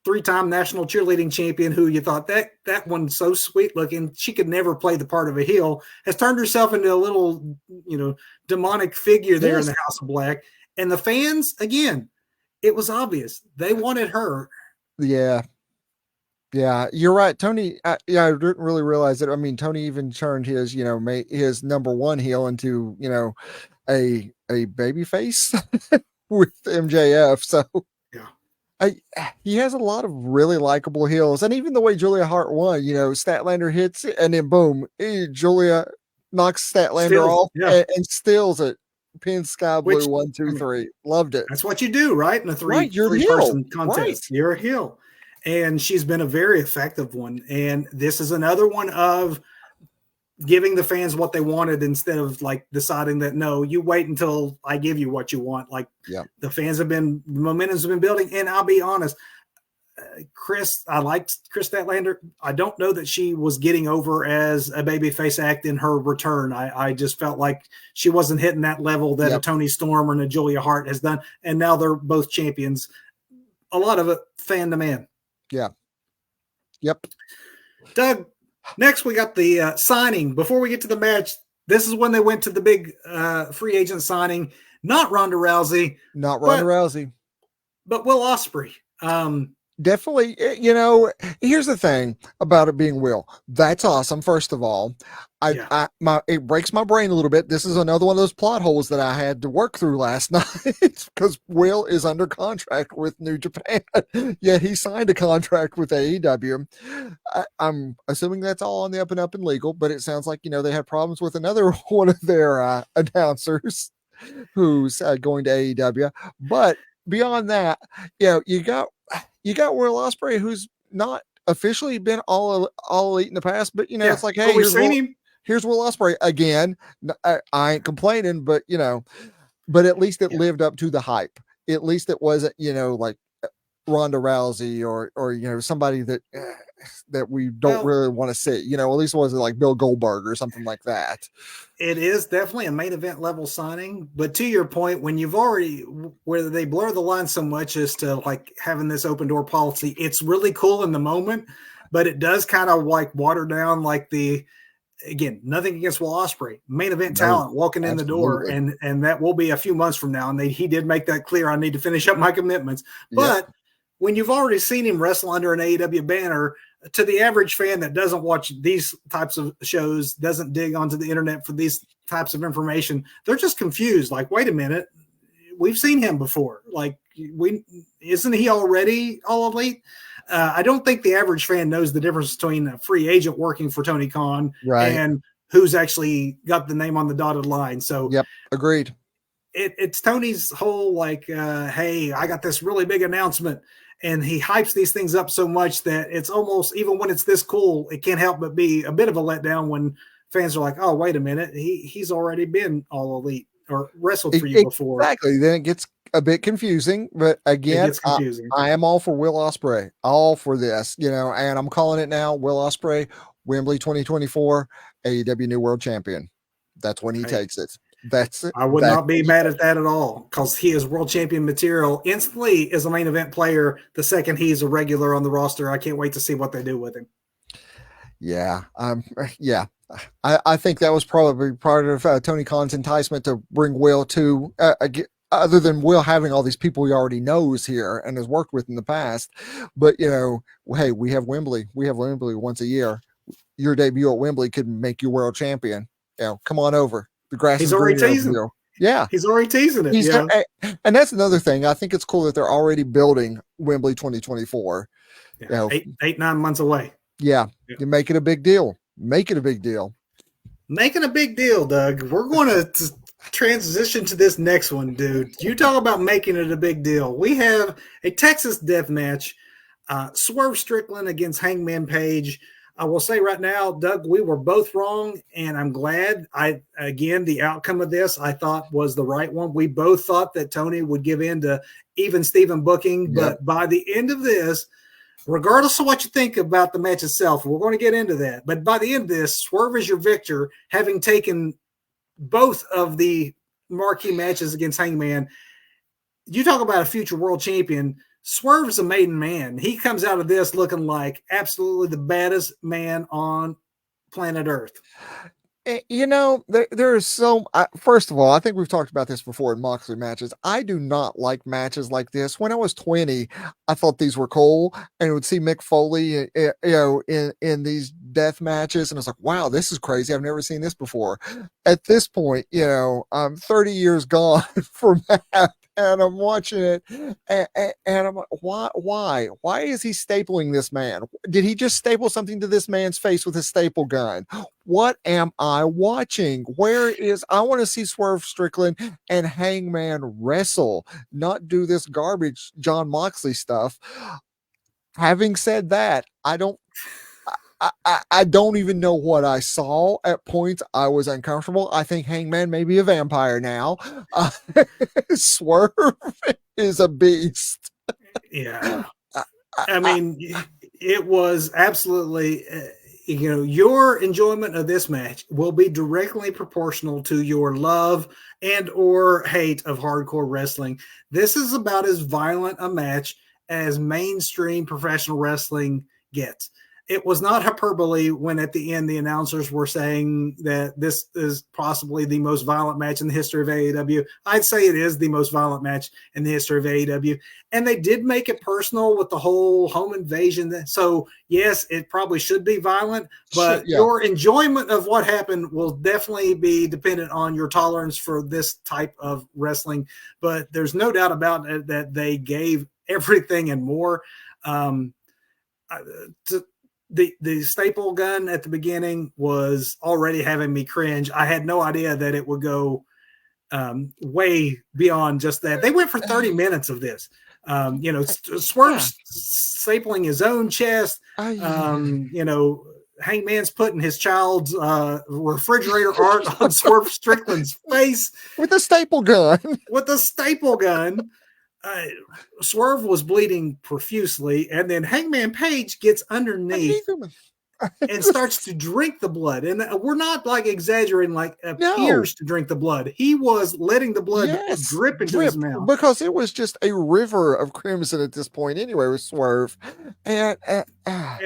3-time national cheerleading champion who you thought that one's so sweet looking, she could never play the part of a heel, has turned herself into a little, demonic figure there in the House of Black. And the fans, again, it was obvious. They wanted her. Yeah. Yeah, you're right. Tony, I didn't really realize it. I mean, Tony even turned his, his number one heel into, a baby face with MJF. So he has a lot of really likable heels. And even the way Julia Hart won, Statlander hits it and then boom, Julia knocks Statlander off and steals it. Pin Sky Blue 1, 2, 3. Loved it. That's what you do, right? In a three-person contest. Right. You're a heel. And she's been a very effective one. And this is another one of giving the fans what they wanted instead of like deciding that, no, you wait until I give you what you want. Like the fans the momentum's been building. And I'll be honest, I liked Chris Statlander. I don't know that she was getting over as a babyface act in her return. I just felt like she wasn't hitting that level that a Toni Storm or a Julia Hart has done. And now they're both champions. A lot of it fan to man. Yeah. Yep. Doug, next we got the signing. Before we get to the match, this is when they went to the big free agent signing. Not Ronda Rousey. Not Ronda Rousey. But Will Ospreay. Definitely, here's the thing about it being Will. That's awesome. First of all, it breaks my brain a little bit. This is another one of those plot holes that I had to work through last night because Will is under contract with New Japan. Yet he signed a contract with AEW. I'm assuming that's all on the up and up and legal, but it sounds like, they had problems with another one of their announcers who's going to AEW. But beyond that, you got Will Ospreay, who's not officially been all elite in the past, but it's like, hey, here's Will Ospreay again. I ain't complaining, but but at least it lived up to the hype. At least it wasn't, like Ronda Rousey or somebody that we don't really want to see. At least it wasn't like Bill Goldberg or something like that. It is definitely a main event level signing, but to your point, when you've already where they blur the line so much as to like having this open door policy, it's really cool in the moment, but it does kind of like water down like again, nothing against Will Ospreay, main event talent walking in the door, and that will be a few months from now. And he did make that clear. I need to finish up my commitments, but when you've already seen him wrestle under an AEW banner, to the average fan that doesn't watch these types of shows, doesn't dig onto the internet for these types of information, they're just confused. Like, wait a minute, we've seen him before. Like, isn't he already all elite? I don't think the average fan knows the difference between a free agent working for Tony Khan and who's actually got the name on the dotted line. So, agreed. It's Tony's whole like, hey, I got this really big announcement. And he hypes these things up so much that it's almost, even when it's this cool, it can't help but be a bit of a letdown when fans are like, oh, wait a minute, he's already been all elite or wrestled for you before. Exactly. Then it gets a bit confusing. But again, I am all for Will Ospreay, all for this, and I'm calling it now. Will Ospreay, Wembley 2024, AEW New World Champion. That's when he takes it. That's it. I would not be mad at that at all because he is world champion material instantly as a main event player. The second he's a regular on the roster, I can't wait to see what they do with him. Yeah. I think that was probably part of Tony Khan's enticement to bring Will to, other than Will having all these people he already knows here and has worked with in the past. But, hey, we have Wembley. We have Wembley once a year. Your debut at Wembley could make you world champion. Come on over. The grass He's already teasing. Yeah. He's already teasing it. And that's another thing. I think it's cool that they're already building Wembley 2024. 8-9 months away. Yeah. You make it a big deal. Make it a big deal. Making a big deal, Doug. We're going to transition to this next one, dude. You talk about making it a big deal. We have a Texas death match. Swerve Strickland against Hangman Page. I will say right now, Doug, we were both wrong, and I'm glad. The outcome of this I thought was the right one. We both thought that Tony would give in to even Steven booking, but by the end of this, regardless of what you think about the match itself, we're going to get into that. But by the end of this, Swerve is your victor, having taken both of the marquee matches against Hangman. You talk about a future world champion. Swerve's a maiden man. He comes out of this looking like absolutely the baddest man on planet Earth. You know, there is so. First of all, I think we've talked about this before in Moxley matches. I do not like matches like this. When I was 20, I thought these were cool, and would see Mick Foley, in these death matches, and I was like, "Wow, this is crazy! I've never seen this before." At this point, I'm 30 years gone from that. And I'm watching it, and I'm like, why is he stapling this man? Did he just staple something to this man's face with a staple gun? What am I watching? I want to see Swerve Strickland and Hangman wrestle, not do this garbage John Moxley stuff. Having said that, I don't even know what I saw. At points, I was uncomfortable. I think Hangman may be a vampire now. Swerve is a beast. Yeah. I mean, it was absolutely, your enjoyment of this match will be directly proportional to your love and or hate of hardcore wrestling. This is about as violent a match as mainstream professional wrestling gets. It was not hyperbole when at the end the announcers were saying that this is possibly the most violent match in the history of AEW. I'd say it is the most violent match in the history of AEW. And they did make it personal with the whole home invasion. So, yes, it probably should be violent, but your enjoyment of what happened will definitely be dependent on your tolerance for this type of wrestling. But there's no doubt about it that they gave everything and more. The staple gun at the beginning was already having me cringe. I had no idea that it would go way beyond just that. They went for 30 minutes of this. Swerve stapling his own chest. Hangman's putting his child's refrigerator art on Swerve Strickland's face with a staple gun. Swerve was bleeding profusely, and then Hangman Page gets underneath and starts to drink the blood. And we're not like exaggerating, like appears to drink the blood. He was letting the blood drip into his mouth because it was just a river of crimson at this point anyway with Swerve. And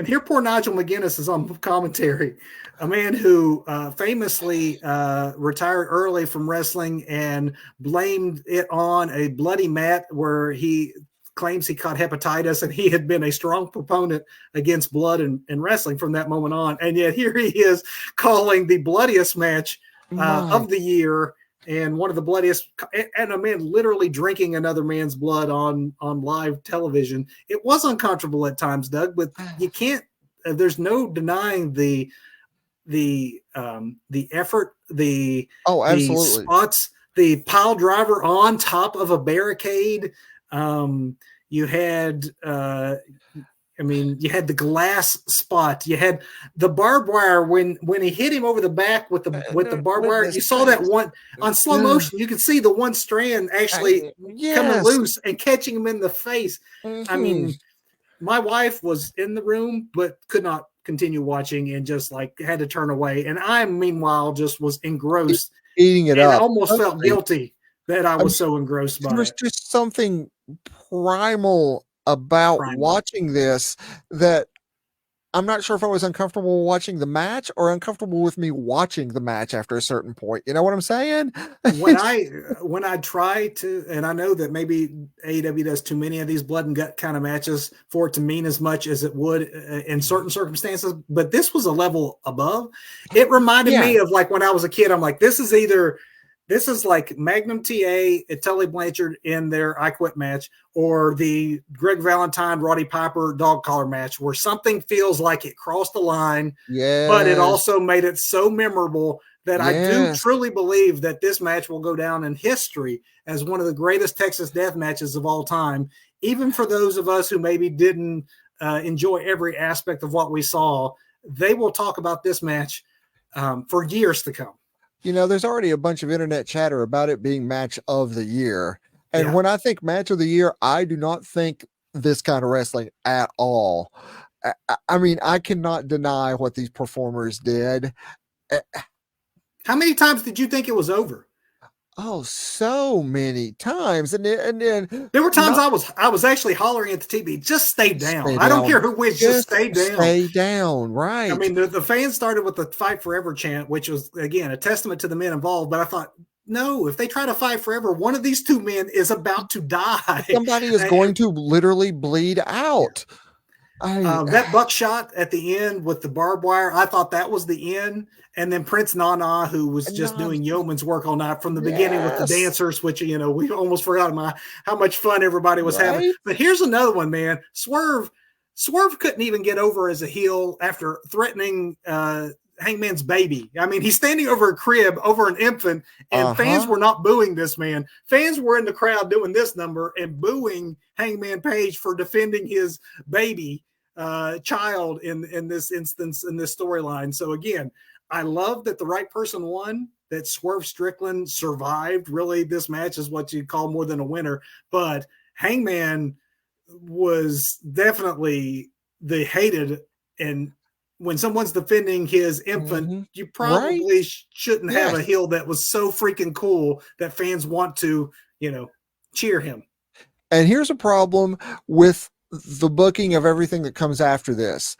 here poor Nigel McGuinness is on commentary, a man who famously retired early from wrestling and blamed it on a bloody mat where he claims he caught hepatitis, and he had been a strong proponent against blood in wrestling from that moment on. And yet here he is calling the bloodiest match of the year and one of the bloodiest, and a man literally drinking another man's blood on live television. It was uncomfortable at times, Doug, but you can't, there's no denying the effort, the spots, the pile driver on top of a barricade. You had you had the glass spot. You had the barbed wire when he hit him over the back with the barbed wire. You saw that one on slow motion. You could see the one strand actually coming loose and catching him in the face. Mm-hmm. I mean, my wife was in the room but could not continue watching and just like had to turn away. And I, meanwhile, just was engrossed, eating it up. I almost felt guilty that I was so engrossed by it. There's just something primal about watching this that I'm not sure if I was uncomfortable watching the match or uncomfortable with me watching the match after a certain point. You know what I'm saying? When I try to, and I know that maybe AEW does too many of these blood and gut kind of matches for it to mean as much as it would in certain circumstances, but this was a level above. It reminded me of like when I was a kid. I'm like, this is like Magnum TA and Tully Blanchard in their I Quit match, or the Greg Valentine, Roddy Piper dog collar match, where something feels like it crossed the line, but it also made it so memorable that I do Yes. truly believe that this match will go down in history as one of the greatest Texas death matches of all time, even for those of us who maybe didn't enjoy every aspect of what we saw. They will talk about this match for years to come. You know, there's already a bunch of internet chatter about it being match of the year. And Yeah. when I think match of the year, I do not think this kind of wrestling at all. I mean, I cannot deny what these performers did. Eh, How many times did you think it was over? Oh, so many times. And then There were times not I was actually hollering at the TV, just stay down. stay I don't care down. who wins, just Just stay down. stay down. I Right. mean, the fans started with the fight forever chant, which was, again, a testament to the men involved. But I thought, no, if they try to fight forever, one of these two men is about to die. Somebody is going to literally bleed out. That buckshot at the end with the barbed wire, I thought that was the end. And then Prince Nana, who was just Not, doing yeoman's work all night from the beginning with the yes. dancers, which, you know, we almost forgot how much fun everybody was having. Right. But here's another one, man. Swerve couldn't even get over as a heel after threatening Hangman's baby. I mean, he's standing over a crib, over an infant, and fans were not booing this man. Fans were in the crowd doing this number and booing Hangman Page for defending his baby child in this instance, in this storyline. So again, I love that the right person won, that Swerve Strickland survived. Really, this match is what you'd call more than a winner. But Hangman was definitely the hated, and when someone's defending his infant, you probably shouldn't have a heel that was so freaking cool that fans want to, you know, cheer him. And here's a problem with the booking of everything that comes after this.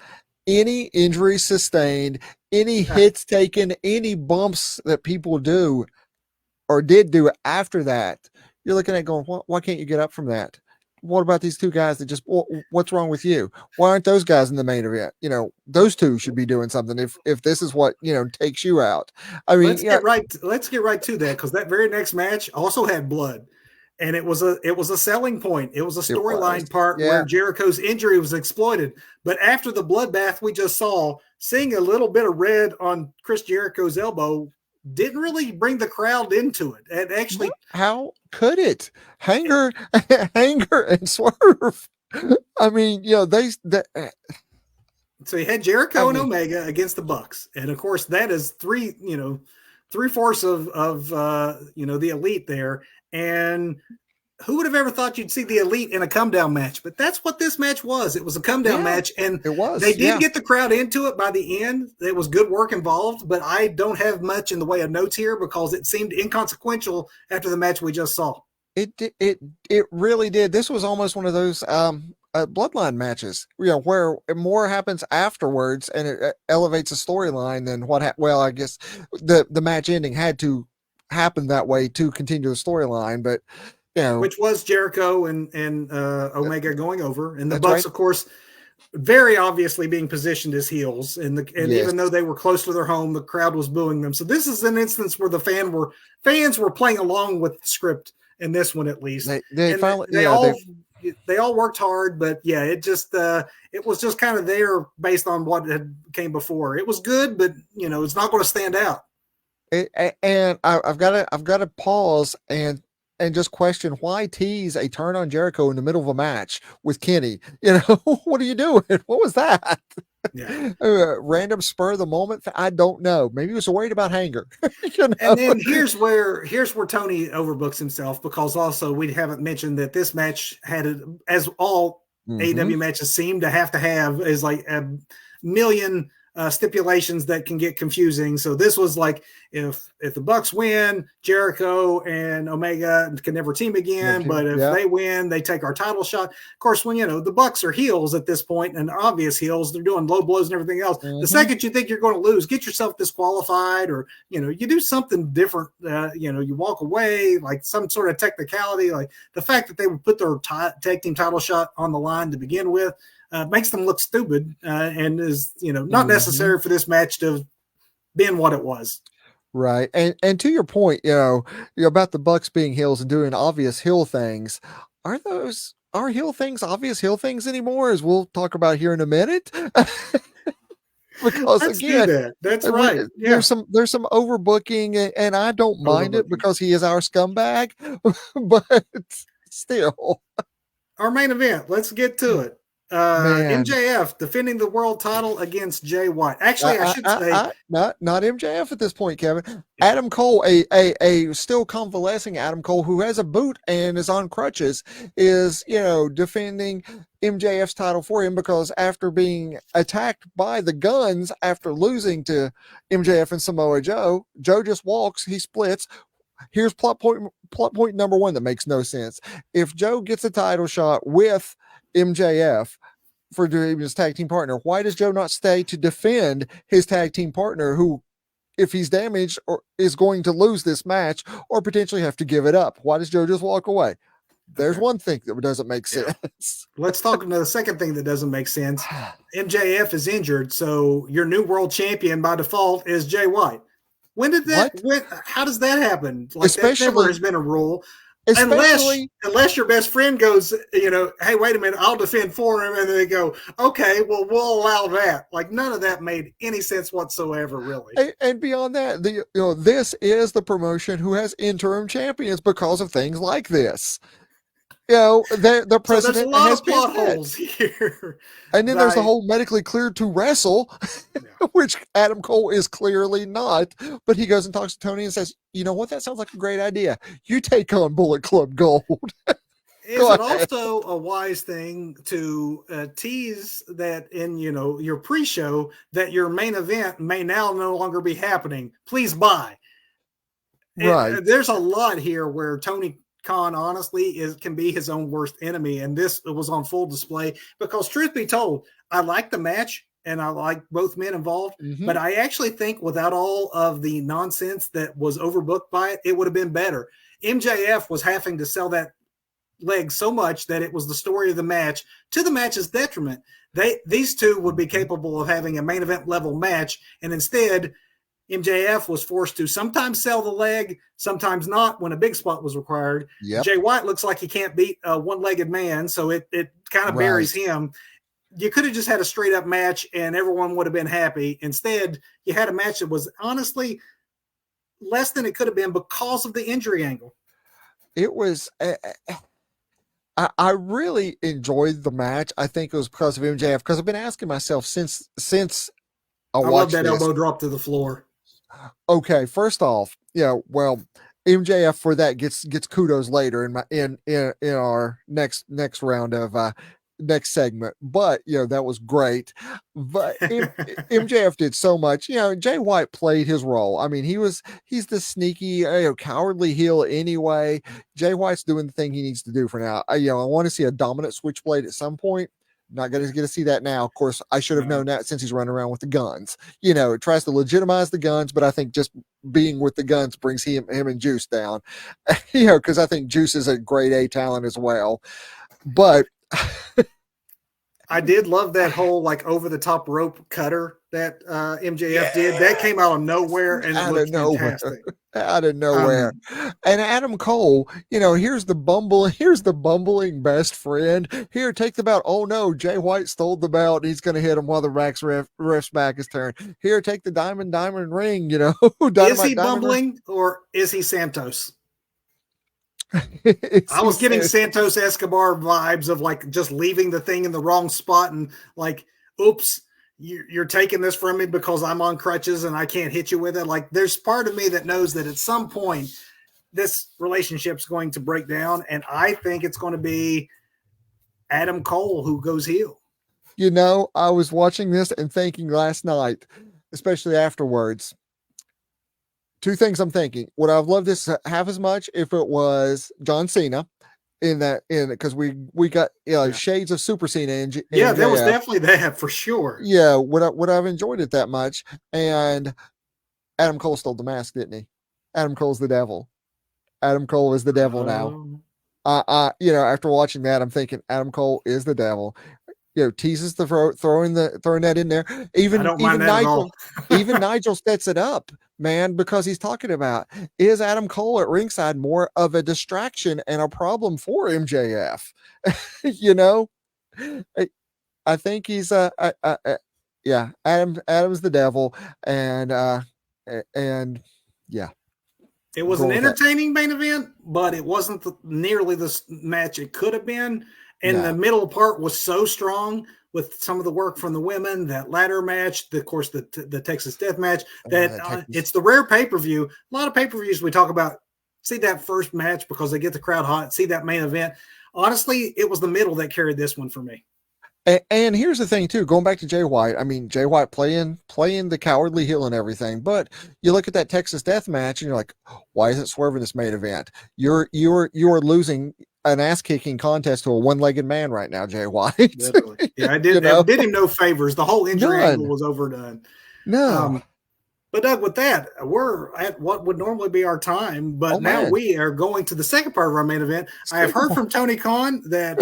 Any injury sustained, any hits taken, any bumps that people do or did do after that, you're looking at going, why can't you get up from that? What about these two guys that just, what's wrong with you? Why aren't those guys in the main event? You know, those two should be doing something if this is what, you know, takes you out. I mean, let's get right to that, because that very next match also had blood. And it was a selling point. It was a storyline part where Jericho's injury was exploited. But after the bloodbath we just saw, seeing a little bit of red on Chris Jericho's elbow didn't really bring the crowd into it. And actually, how could it? Hanger and Swerve. I mean, you know, so you had Jericho and Omega against the Bucks. And of course, that is three-fourths of the Elite there. And who would have ever thought you'd see the Elite in a come down match? But that's what this match was. It was a come down match, and it was. They did get the crowd into it by the end. There was good work involved, but I don't have much in the way of notes here because it seemed inconsequential after the match we just saw. It really did. This was almost one of those bloodline matches, you know, where more happens afterwards and it elevates a storyline than well, I guess the match ending had to happen that way to continue the storyline, but you know, which was Jericho and Omega going over, and the Bucks, of course, very obviously being positioned as heels, and even though they were close to their home, the crowd was booing them. So this is an instance where the fans were playing along with the script in this one, at least. They all worked hard, but yeah, it was just kind of there based on what had came before. It was good, but you know, it's not going to stand out. And I've got to pause and just question why tease a turn on Jericho in the middle of a match with Kenny. You know, what are you doing? What was that? Yeah. Random spur of the moment. I don't know. Maybe he was worried about Hanger. You know? And then here's where Tony overbooks himself, because also we haven't mentioned that this match had, as all AEW matches seem to have, is like a million stipulations that can get confusing. So this was like, if the Bucks win, Jericho and Omega can never team again. But if they win, they take our title shot. Of course, when the Bucks are heels at this point, and obvious heels, they're doing low blows and everything else. The second you think you're going to lose, get yourself disqualified, or you do something different. You walk away, like some sort of technicality, like the fact that they would put their tag team title shot on the line to begin with. Makes them look stupid and is not necessary for this match to have been what it was. Right. And to your point, about the Bucks being heels and doing obvious heel things, are heel things obvious heel things anymore, as we'll talk about here in a minute? because Let's do again, that. That's right. Yeah. there's some overbooking, and I don't mind it Overbooking. because he is our scumbag, but still, Our main event. Let's get to it. man. MJF defending the world title against Jay White. Actually, I should say Not MJF at this point, Kevin. Adam Cole, a still convalescing Adam Cole who has a boot and is on crutches, is defending MJF's title for him because after being attacked by the Guns after losing to MJF and Samoa Joe, Joe just walks, he splits. Here's plot point number one that makes no sense. If Joe gets a title shot with MJF for doing his tag team partner, why does Joe not stay to defend his tag team partner who, if he's damaged, or is going to lose this match or potentially have to give it up? Why does Joe just walk away? There's one thing that doesn't make sense. Let's talk about the second thing that doesn't make sense. MJF is injured, so your new world champion by default is Jay White. When did that? How does that happen? Like, that never has been a rule. Unless your best friend goes, hey, wait a minute, I'll defend for him, and they go, okay, well, we'll allow that. Like, none of that made any sense whatsoever, really. And beyond that, this is the promotion who has interim champions because of things like this. The president so there's a lot has of plot holes here. And then there's the whole medically cleared to wrestle, which Adam Cole is clearly not. But he goes and talks to Tony and says, you know what? That sounds like a great idea. You take on Bullet Club Gold. Is it also a wise thing to tease that in, your pre-show that your main event may now no longer be happening? Please buy. Right. There's a lot here where Tony Khan honestly can be his own worst enemy, and this was on full display because, truth be told, I like the match and I like both men involved, but I actually think without all of the nonsense that was overbooked by it, it would have been better. MJF was having to sell that leg so much that it was the story of the match to the match's detriment. These two would be capable of having a main event level match, and instead MJF was forced to sometimes sell the leg, sometimes not when a big spot was required. Yep. Jay White looks like he can't beat a one-legged man, so it kind of buries him. You could have just had a straight-up match and everyone would have been happy. Instead, you had a match that was honestly less than it could have been because of the injury angle. It was I really enjoyed the match. I think it was because of MJF, because I've been asking myself since I love that elbow drop to the floor. Okay, first off, MJF for that gets kudos later in our next round of next segment. But that was great. But MJF did so much. Jay White played his role. I mean, he's the sneaky, cowardly heel anyway. Jay White's doing the thing he needs to do for now. I want to see a dominant switchblade at some point. Not going to get to see that now. Of course, I should have known that since he's running around with the Guns. It tries to legitimize the Guns, but I think just being with the Guns brings him and Juice down. Because I think Juice is a grade A talent as well. But I did love that whole over the top rope cutter that MJF did. That came out of nowhere and it looked fantastic. Out of nowhere. And Adam Cole, here's the bumbling best friend. Here, take the belt. Oh no, Jay White stole the belt and he's gonna hit him while the ref's back is turned. Here, take the diamond ring, Is he bumbling or is he Santos? I was getting Santos Escobar vibes of just leaving the thing in the wrong spot and oops, you're taking this from me because I'm on crutches and I can't hit you with it. There's part of me that knows that at some point this relationship's going to break down, and I think it's going to be Adam Cole who goes heel. I was watching this and thinking last night, especially afterwards, two things I'm thinking. Would I have loved this half as much if it was John Cena because we got shades of Super Cena there was definitely that for sure. Would I've enjoyed it that much? And Adam Cole stole the mask, didn't he? Adam Cole's the devil. Adam Cole is the devil now. After watching that, I'm thinking Adam Cole is the devil. Teases the throwing that in there. Even Nigel, even Nigel sets it up, man, because he's talking about, is Adam Cole at ringside more of a distraction and a problem for MJF? I think he's Yeah, Adam's the devil, and and yeah, It was go an with that. entertaining main event, but it wasn't nearly the match it could have been. And the No, middle part was so strong with some of the work from the women, that ladder match, of course, the Texas Death Match, that Texas. it's the rare pay-per-view. A lot of pay-per-views we talk about, see that first match because they get the crowd hot, see that main event. Honestly, it was the middle that carried this one for me. And here's the thing too, going back to Jay White. I mean, Jay White playing the cowardly heel and everything, but you look at that Texas Death Match and you're like, why is it swerving this main event? You're losing an ass kicking contest to a one-legged man right now, Jay White. Definitely. Yeah, I did. Did him no favors. The whole injury angle was overdone. No. But Doug, with that, we're at what would normally be our time, but now man. we are going to the second part of our main event. I have heard from Tony Khan that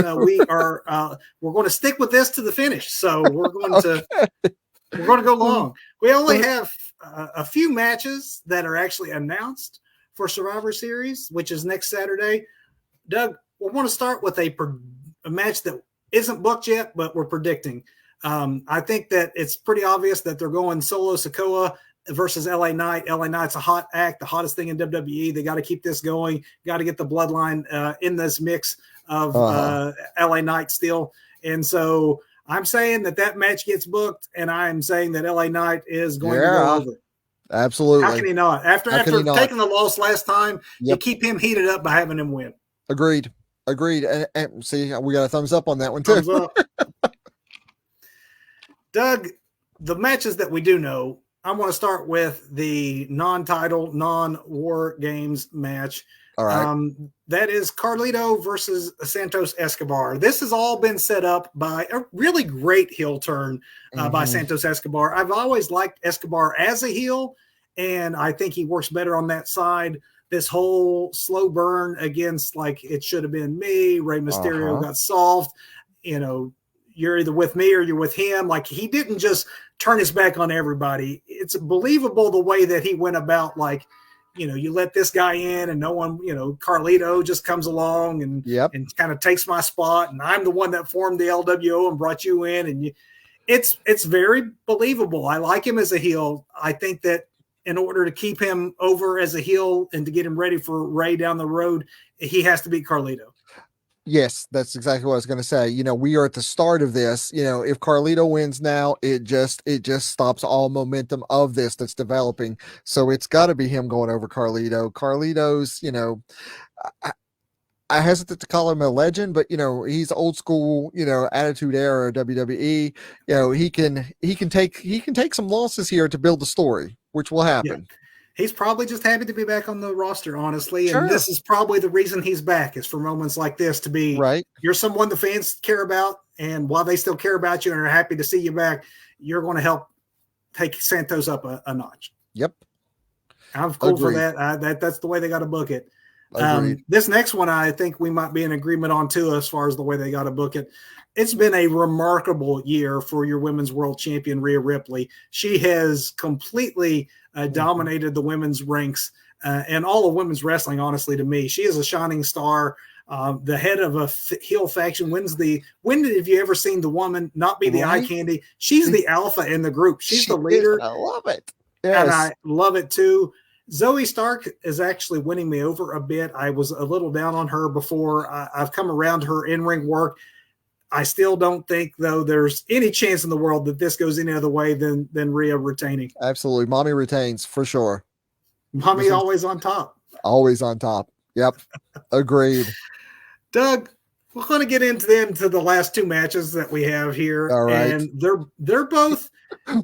we're going to stick with this to the finish. So we're going to go long. We only have a few matches that are actually announced for Survivor Series, which is next Saturday. Doug, we want to start with a match that isn't booked yet, but we're predicting. I think that it's pretty obvious that they're going Solo Sikoa versus LA Knight. LA Knight's a hot act, the hottest thing in WWE. They got to keep this going. Got to get the bloodline in this mix of LA Knight still. And so I'm saying that match gets booked, and I'm saying that LA Knight is going to go over. Absolutely. How can he not? After taking the loss last time, you keep him heated up by having him win. Agreed. And see, we got a thumbs up on that one too. Thumbs up. Doug, the matches that we do know, I want to start with the non-title, non-war games match. All right. That is Carlito versus Santos Escobar. This has all been set up by a really great heel turn by Santos Escobar. I've always liked Escobar as a heel, and I think he works better on that side. This whole slow burn against, like, it should have been me, Rey Mysterio got solved. You know, you're either with me or you're with him. Like, he didn't just turn his back on everybody. It's believable the way that he went about, like, you know, you let this guy in and no one, you know, Carlito just comes along and kind of takes my spot. And I'm the one that formed the LWO and brought you in. And it's very believable. I like him as a heel. I think that in order to keep him over as a heel and to get him ready for Rey down the road, he has to beat Carlito. Yes, that's exactly what I was going to say. You know, we are at the start of this. You know, if Carlito wins now, it just stops all momentum of this that's developing. So it's got to be him going over Carlito. Carlito's, you know, I hesitate to call him a legend, but you know, he's old school, you know, Attitude Era WWE. You know, he can take some losses here to build the story, which will happen. Yeah. He's probably just happy to be back on the roster, honestly. And this is probably the reason he's back, is for moments like this to be right. You're someone the fans care about, and while they still care about you and are happy to see you back, you're going to help take Santos up a notch. Yep. I'm cool for that. That's the way they got to book it. This next one, I think we might be in agreement on too, as far as the way they got to book it. It's been a remarkable year for your women's world champion, Rhea Ripley. She has completely dominated the women's ranks and all of women's wrestling, honestly, to me. She is a shining star. The head of a heel faction when have you ever seen the woman not be the eye candy? She's the alpha in the group. She's the leader. I love it. Yes. And I love it too. Zoe Stark is actually winning me over a bit. I was a little down on her before. I've come around to her in-ring work. I still don't think, though, there's any chance in the world that this goes any other way than Rhea retaining. Absolutely. Mommy retains for sure. Mommy always on top. Always on top. Yep. Agreed. Doug, we're going to get into the last two matches that we have here. All right. And they're both.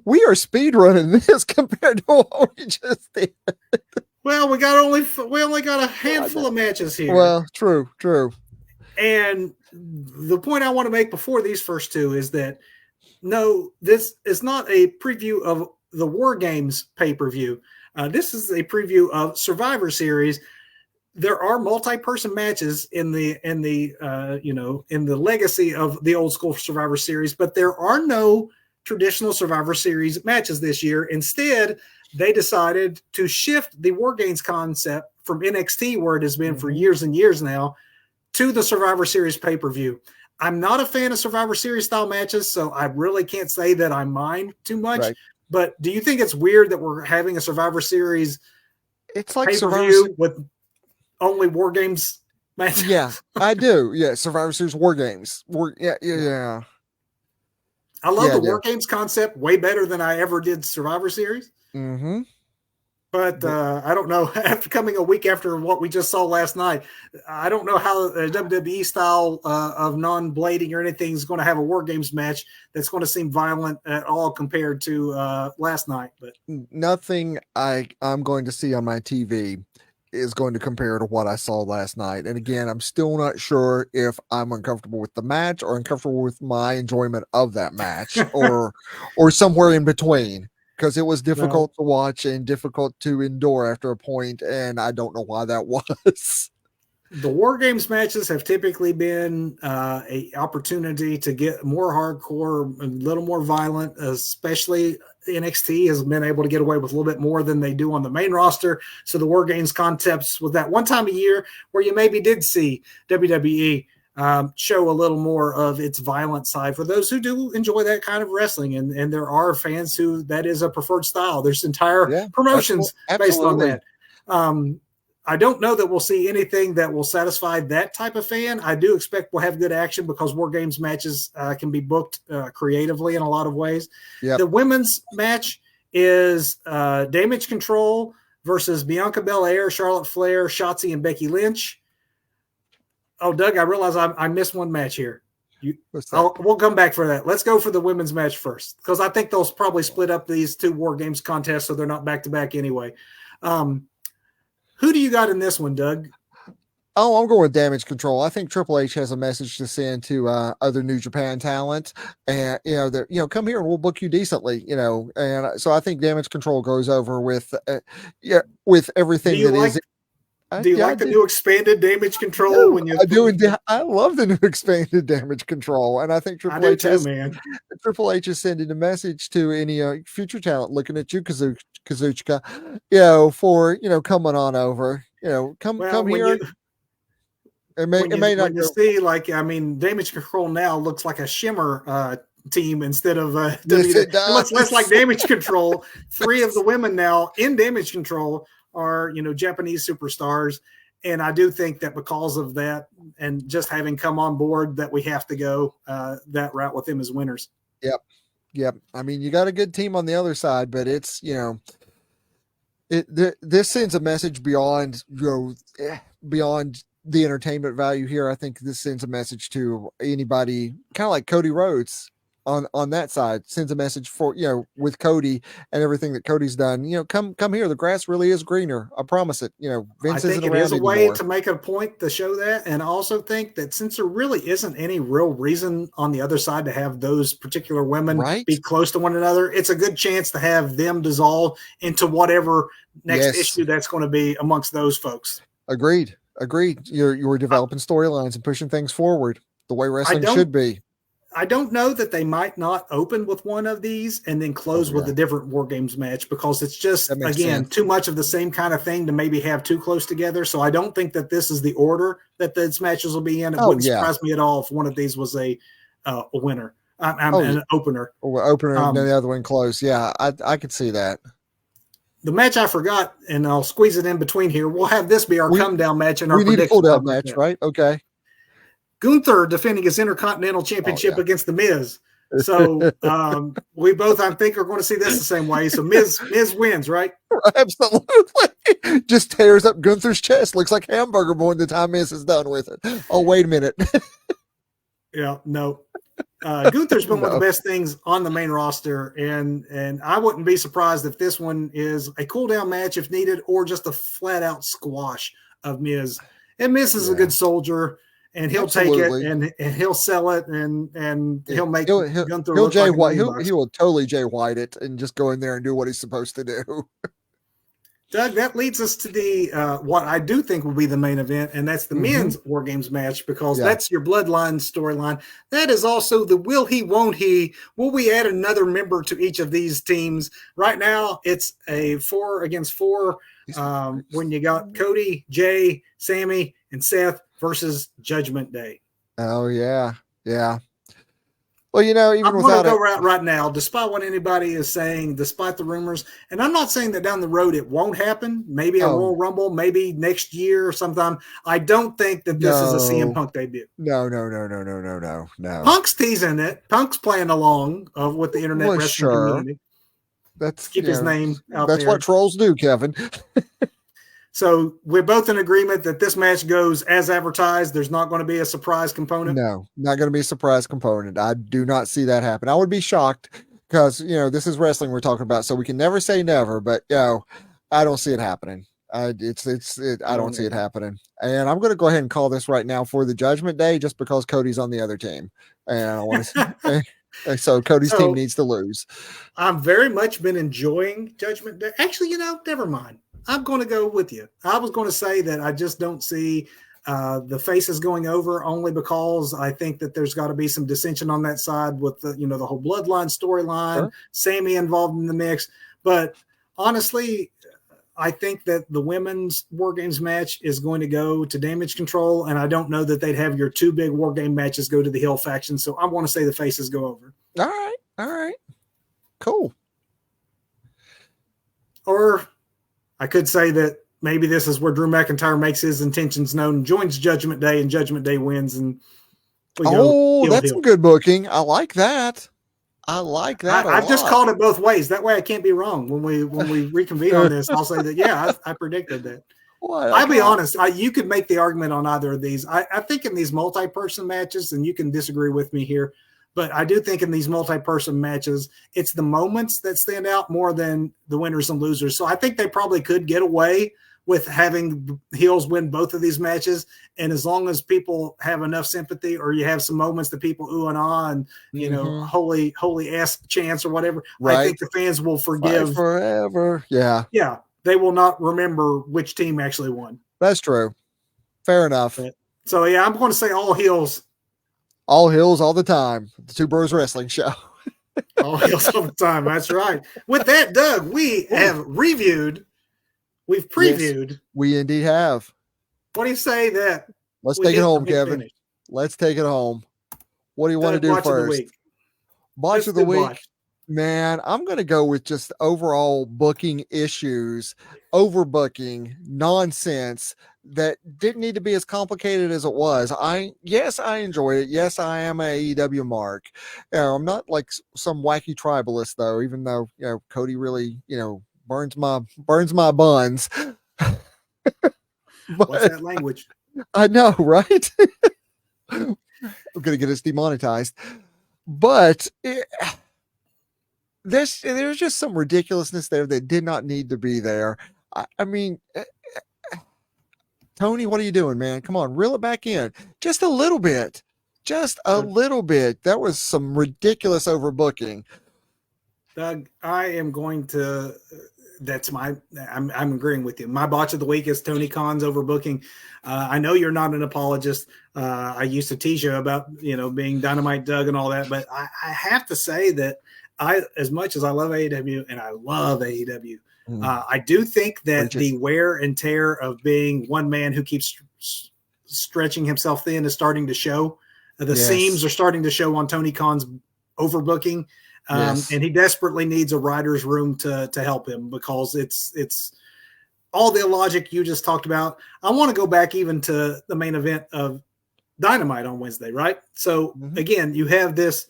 We are speed running this compared to what we just did. Well, we only got a handful of matches here. Well, true. And the point I want to make before these first two is that, no, this is not a preview of the War Games pay-per-view. This is a preview of Survivor Series. There are multi-person matches in the legacy of the old school Survivor Series, but there are no traditional Survivor Series matches this year. Instead, they decided to shift the War Games concept from NXT, where it has been for years and years now, to the Survivor Series pay-per-view. I'm not a fan of Survivor Series style matches, so I really can't say that I mind too much. Right. But do you think it's weird that we're having a Survivor Series It's like pay-per-view with only War Games matches? Yeah, I do. Yeah, Survivor Series War Games. Yeah. I love the War Games concept way better than I ever did Survivor Series. Mm-hmm. But I don't know. After coming a week after what we just saw last night, I don't know how a WWE style of non-blading or anything is going to have a War Games match that's going to seem violent at all compared to last night. But nothing I'm going to see on my TV is going to compare to what I saw last night. And again, I'm still not sure if I'm uncomfortable with the match or uncomfortable with my enjoyment of that match or somewhere in between. Because it was difficult to watch and difficult to endure after a point, and I don't know why that was. The War Games matches have typically been a opportunity to get more hardcore, a little more violent, especially NXT has been able to get away with a little bit more than they do on the main roster. So the War Games concepts with that one time a year where you maybe did see WWE show a little more of its violent side for those who do enjoy that kind of wrestling. And there are fans who that is a preferred style. There's entire promotions based on that. I don't know that we'll see anything that will satisfy that type of fan. I do expect we'll have good action because War Games matches can be booked creatively in a lot of ways. The women's match is Damage Control versus Bianca Belair, Charlotte Flair, Shotzi, and Becky Lynch. Oh, Doug, I realize I missed one match here. We'll come back for that. Let's go for the women's match first because I think they'll probably split up these two War Games contests so they're not back-to-back anyway. Who do you got in this one, Doug? Oh, I'm going with Damage Control. I think Triple H has a message to send to other New Japan talent, and come here and we'll book you decently. And so I think Damage Control goes over with everything that is. Do you like the new expanded Damage Control? I love the new expanded Damage Control, and I think Triple H is sending a message to any future talent looking at you, Kazuchika, for coming on over. Come here. Damage Control now looks like a Shimmer team instead of it looks less like Damage Control. 3 of the women now in Damage Control are Japanese superstars, and I do think that because of that and just having come on board that we have to go that route with them as winners. Yep. I mean, you got a good team on the other side, but it's this sends a message beyond beyond the entertainment value here. I think this sends a message to anybody, kind of like Cody Rhodes on that side, sends a message for with Cody and everything that Cody's done. Come here. The grass really is greener. I promise it. Vince I think it is a way to make a point to show that, and I also think that since there really isn't any real reason on the other side to have those particular women be close to one another, it's a good chance to have them dissolve into whatever next issue that's going to be amongst those folks. Agreed. You're developing storylines and pushing things forward the way wrestling should be. I don't know that they might not open with one of these and then close with a different War Games match because it's just, again, too much of the same kind of thing to maybe have too close together. So I don't think that this is the order that these matches will be in. It wouldn't surprise me at all if one of these was a winner, an opener. Opener and the other one close. Yeah, I could see that. The match I forgot, and I'll squeeze it in between here. We'll have this be our come-down match and our prediction. We need a pull-down match, right? Okay. Gunther defending his Intercontinental Championship against The Miz. So we both, I think, are going to see this the same way. So Miz wins, right? Absolutely. Just tears up Gunther's chest. Looks like Hamburger Boy the time Miz is done with it. Oh, wait a minute. No. Gunther's been one of the best things on the main roster, and I wouldn't be surprised if this one is a cool-down match if needed or just a flat-out squash of Miz. And Miz is a good soldier. And he'll take it and he'll sell it and he'll make Gunther look Jay like White. He will totally Jay White it and just go in there and do what he's supposed to do. Doug, that leads us to the what I do think will be the main event, and that's the men's War Games match because that's your Bloodline storyline. That is also the will he, won't he? Will we add another member to each of these teams? Right now, it's a 4 against 4 when you got Cody, Jay, Sammy, and Seth versus Judgment Day. Oh, yeah. Yeah. Well, you know, even I'm going to without go it, right now, despite what anybody is saying, despite the rumors. And I'm not saying that down the road it won't happen. Maybe a oh Royal Rumble, maybe next year or sometime. I don't think that this is a CM no, Punk debut. no. Punk's teasing it. Punk's playing along with the internet Well, wrestling sure. community That's to keep his name out that's what there. trolls do, Kevin. So we're both in agreement that this match goes as advertised. There's not going to be a surprise component. No, not going to be a surprise component. I do not see that happen. I would be shocked because this is wrestling we're talking about, so we can never say never. But I don't see it happening. I don't see it happening. And I'm going to go ahead and call this right now for the Judgment Day, just because Cody's on the other team, and I want to. So Cody's team needs to lose. I'm very much been enjoying Judgment Day. Actually, never mind. I'm going to go with you. I was going to say that I just don't see the faces going over, only because I think that there's got to be some dissension on that side with the whole bloodline storyline, Sure. Sammy involved in the mix. But honestly, I think that the women's War Games match is going to go to Damage Control, and I don't know that they'd have your two big War Game matches go to the heel faction. So I want to say the faces go over. All right, cool. Or I could say that maybe this is where Drew McIntyre makes his intentions known, joins Judgment Day, and Judgment Day wins. And that's some good booking. I like that. I've just called it both ways. That way I can't be wrong. When we reconvene on this, I'll say that, yeah, I predicted that. I'll be honest. You could make the argument on either of these. I think in these multi-person matches, and you can disagree with me here, but I do think in these multi-person matches, it's the moments that stand out more than the winners and losers. So I think they probably could get away with having heels win both of these matches. And as long as people have enough sympathy, or you have some moments that people ooh and ah and, holy ass chance or whatever, right. I think the fans will forgive Fight forever. Yeah. Yeah. They will not remember which team actually won. That's true. Fair enough. So yeah, I'm going to say all heels. All heels all the time. The Two Bros Wrestling Show. All heels all the time. That's right. With that, Doug, we have reviewed. We've previewed. Yes, we indeed have. What do you say that? Let's take it home, Kevin. Let's take it home. What do you want to do first? Botch of the week. Man, I'm going to go with just overall booking issues, overbooking, nonsense that didn't need to be as complicated as it was. I enjoy it. Yes, I am a AEW mark. I'm not like some wacky tribalist though, even though, Cody really, burns my buns. What's that language? I know, right? I'm going to get us demonetized. But there's just some ridiculousness there that did not need to be there. I mean, Tony, what are you doing, man? Come on, reel it back in just a little bit. Just a little bit. That was some ridiculous overbooking. Doug, I am going to. I'm agreeing with you. My botch of the week is Tony Khan's overbooking. I know you're not an apologist. I used to tease you about, being Dynamite Doug and all that, but I have to say that as much as I love AEW, and I love AEW, I do think that the wear and tear of being one man who keeps stretching himself thin is starting to show. The seams are starting to show on Tony Khan's overbooking. And he desperately needs a writer's room to help him, because it's all the logic you just talked about. I want to go back even to the main event of Dynamite on Wednesday, right? So again, you have this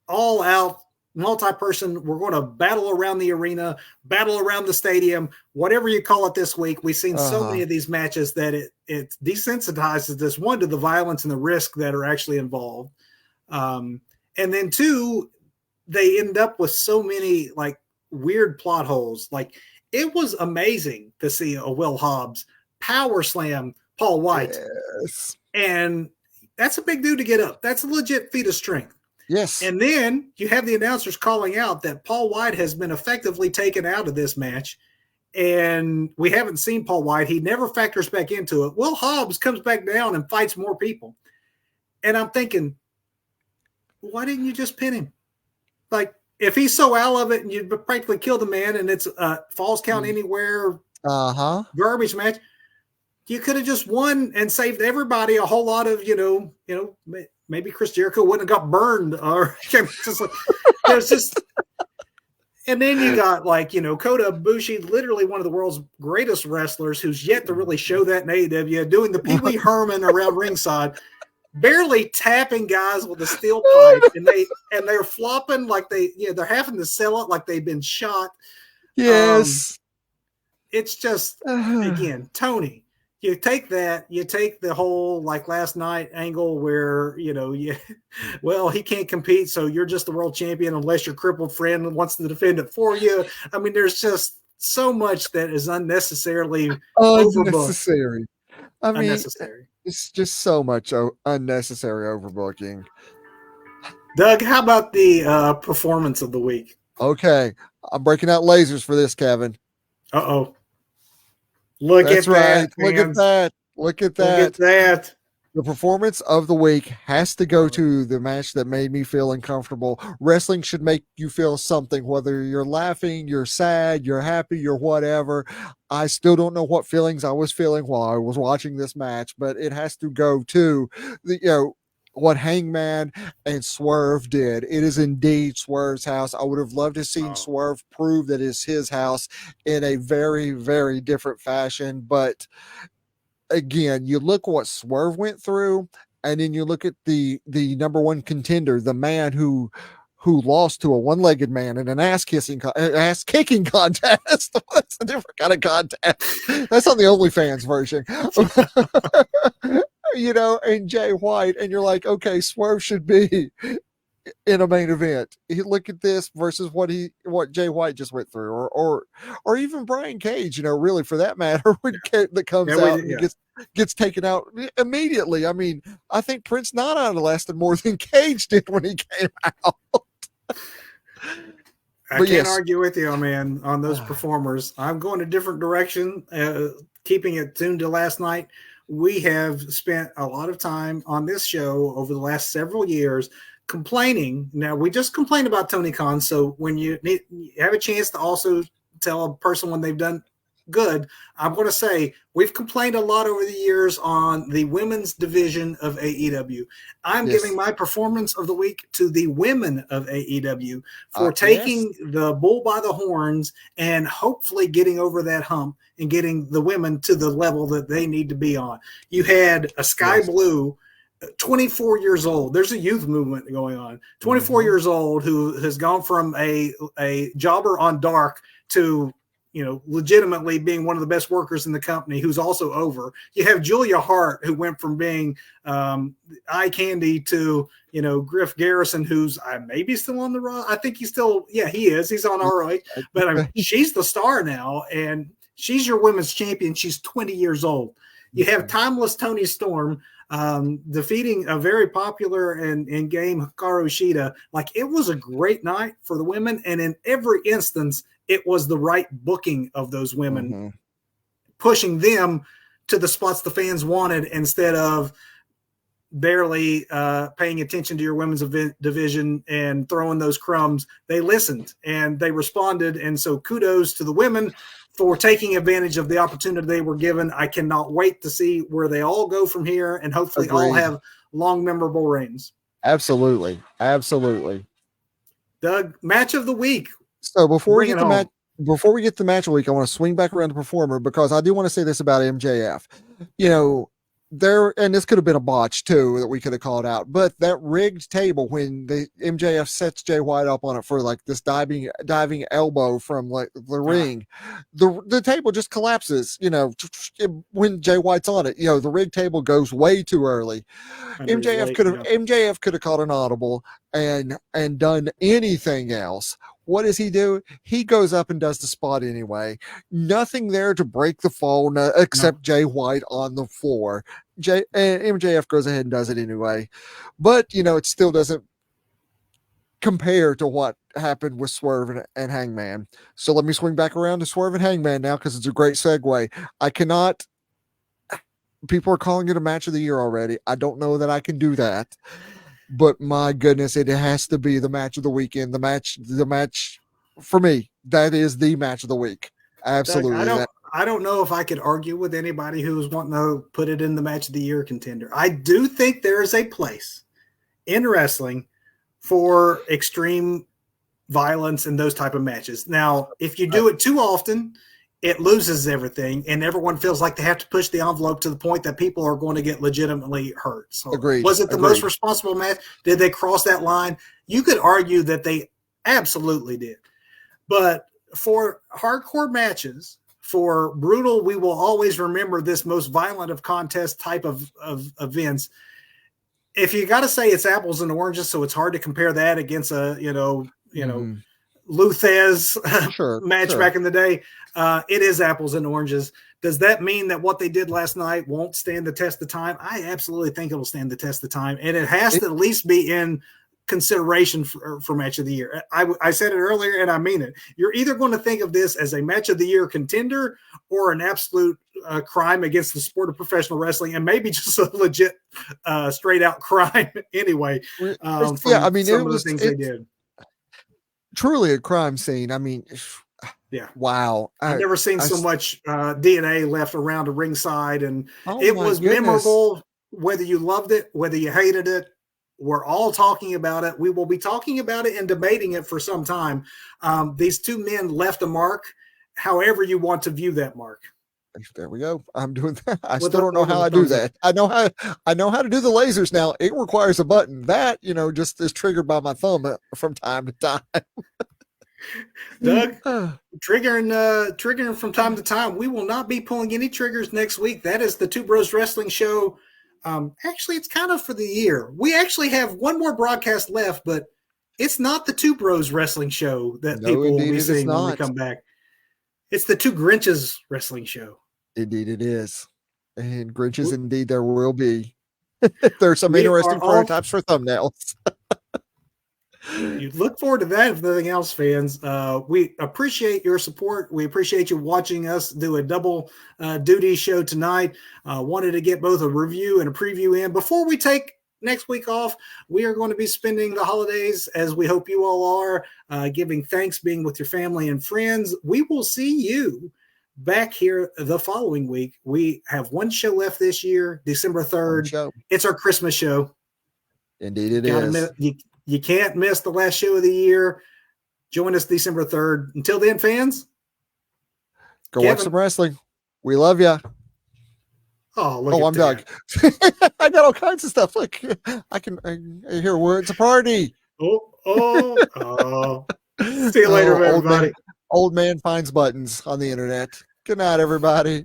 all out multi-person. We're going to battle around the arena, battle around the stadium, whatever you call it this week. We've seen so many of these matches that it desensitizes this, one, to the violence and the risk that are actually involved. And then two, they end up with so many like weird plot holes. Like, it was amazing to see a Will Hobbs power slam Paul White. Yes. And that's a big dude to get up. That's a legit feat of strength. Yes. And then you have the announcers calling out that Paul White has been effectively taken out of this match. And we haven't seen Paul White. He never factors back into it. Will Hobbs comes back down and fights more people. And I'm thinking, why didn't you just pin him? Like, if he's so out of it and you practically kill the man and it's a falls count anywhere garbage match, you could have just won and saved everybody a whole lot of, maybe Chris Jericho wouldn't have got burned, or just like there's just. And then you got Kota Ibushi, literally one of the world's greatest wrestlers, who's yet to really show that in AEW, doing the Pee Wee Herman around ringside, barely tapping guys with a steel pipe, and they're flopping like they're having to sell it like they've been shot. Yes. It's just, again, Tony, you take the whole like last night angle where, well, he can't compete, so you're just the world champion unless your crippled friend wants to defend it for you. I mean, there's just so much that is unnecessarily unnecessary. I mean, unnecessary. It's just so much unnecessary overbooking. Doug, how about the performance of the week? Okay, I'm breaking out lasers for this, Kevin. Uh-oh. Look at that. Look at that. Look at that. The performance of the week has to go to the match that made me feel uncomfortable. Wrestling should make you feel something, whether you're laughing, you're sad, you're happy, you're whatever. I still don't know what feelings I was feeling while I was watching this match, but it has to go to what Hangman and Swerve did. It is indeed Swerve's house. I would have loved to see Swerve prove that it's his house in a very, very different fashion. But again, you look what Swerve went through, and then you look at the number one contender, the man who lost to a one-legged man in an ass-kicking contest. That's a different kind of contest. That's on the OnlyFans version. And Jay White, and you're like, okay, Swerve should be in a main event. Look at this versus what Jay White just went through, or even Brian Cage, really, for that matter, when that comes out and gets taken out immediately. I mean, I think Prince Nana lasted more than Cage did when he came out. I can't argue with you, man, on those performers. I'm going a different direction, keeping it tuned to last night. We have spent a lot of time on this show over the last several years complaining. Now, we just complained about Tony Khan, so when you have a chance to also tell a person when they've done good, I'm going to say we've complained a lot over the years on the women's division of AEW. I'm giving my performance of the week to the women of AEW for taking the bull by the horns and hopefully getting over that hump and getting the women to the level that they need to be on. You had a Sky Blue, 24 years old. There's a youth movement going on. 24 years old, who has gone from a jobber on Dark to legitimately being one of the best workers in the company, who's also over. You have Julia Hart, who went from being eye candy to, Griff Garrison, who's maybe still on the roster. I think he's still, he is. He's on ROH, but she's the star now, and she's your women's champion. She's 20 years old. You have timeless Tony Storm defeating a very popular and in-game Hikaru Shida. Like, it was a great night for the women, and in every instance, it was the right booking of those women, pushing them to the spots the fans wanted instead of barely paying attention to your women's division and throwing those crumbs. They listened and they responded. And so kudos to the women for taking advantage of the opportunity they were given. I cannot wait to see where they all go from here, and hopefully all have long, memorable reigns. Absolutely. Doug, match of the week. So before we get the match of the week, I want to swing back around the performer, because I do want to say this about MJF. And this could have been a botch too that we could have called out, but that rigged table when the MJF sets Jay White up on it for like this diving elbow from like the ring, the table just collapses, when Jay White's on it. The rigged table goes way too early. MJF could have caught an audible and done anything else. What does he do? He goes up and does the spot anyway. Nothing there to break the fall, except Jay White on the floor. MJF goes ahead and does it anyway. But, it still doesn't compare to what happened with Swerve and Hangman. So let me swing back around to Swerve and Hangman now, because it's a great segue. People are calling it a match of the year already. I don't know that I can do that. But my goodness, it has to be the match of the weekend. The match for me, that is the match of the week. Absolutely. I don't know if I could argue with anybody who's wanting to put it in the match of the year contender. I do think there is a place in wrestling for extreme violence and those type of matches. Now, if you do it too often, it loses everything, and everyone feels like they have to push the envelope to the point that people are going to get legitimately hurt. So, Agreed. Was it the most responsible match? Did they cross that line? You could argue that they absolutely did. But for hardcore matches, for brutal, we will always remember this most violent of contest type of events. If you got to say it's apples and oranges, so it's hard to compare that against a, Luthez match back in the day. It is apples and oranges. Does that mean that what they did last night won't stand the test of time? I absolutely think it will stand the test of time, and it has to at least be in consideration for match of the year. I said it earlier, and I mean it. You're either going to think of this as a match of the year contender or an absolute crime against the sport of professional wrestling, and maybe just a legit straight out crime anyway. It was things they did. Truly a crime scene. I mean, yeah. Wow. I've never seen so much DNA left around the ringside, and it was memorable, whether you loved it, whether you hated it. We're all talking about it. We will be talking about it and debating it for some time. These two men left a mark, however you want to view that mark. There we go. I'm doing that. I still don't know how I do that. I know how to do the lasers now. It requires a button that, just is triggered by my thumb from time to time. Doug, triggering from time to time. We will not be pulling any triggers next week. That is the Two Bros Wrestling Show. Actually, it's kind of for the year. We actually have one more broadcast left, but it's not the Two Bros Wrestling Show that people will be seeing when we come back. It's the Two Grinches Wrestling Show. Indeed it is. And Grinches, indeed, there will be. There are some interesting prototypes for thumbnails. You look forward to that, if nothing else, fans. We appreciate your support. We appreciate you watching us do a double duty show tonight. Wanted to get both a review and a preview in. Before we take next week off, we are going to be spending the holidays, as we hope you all are, giving thanks, being with your family and friends. We will see you back here the following week. We have one show left this year, December 3rd. It's our Christmas show. Indeed it is. You can't miss the last show of the year. Join us December 3rd. Until then, fans, go watch some wrestling. We love you. I'm Doug. I got all kinds of stuff. Like I hear words. A party. See you later, everybody. Old man finds buttons on the internet. Good night, everybody.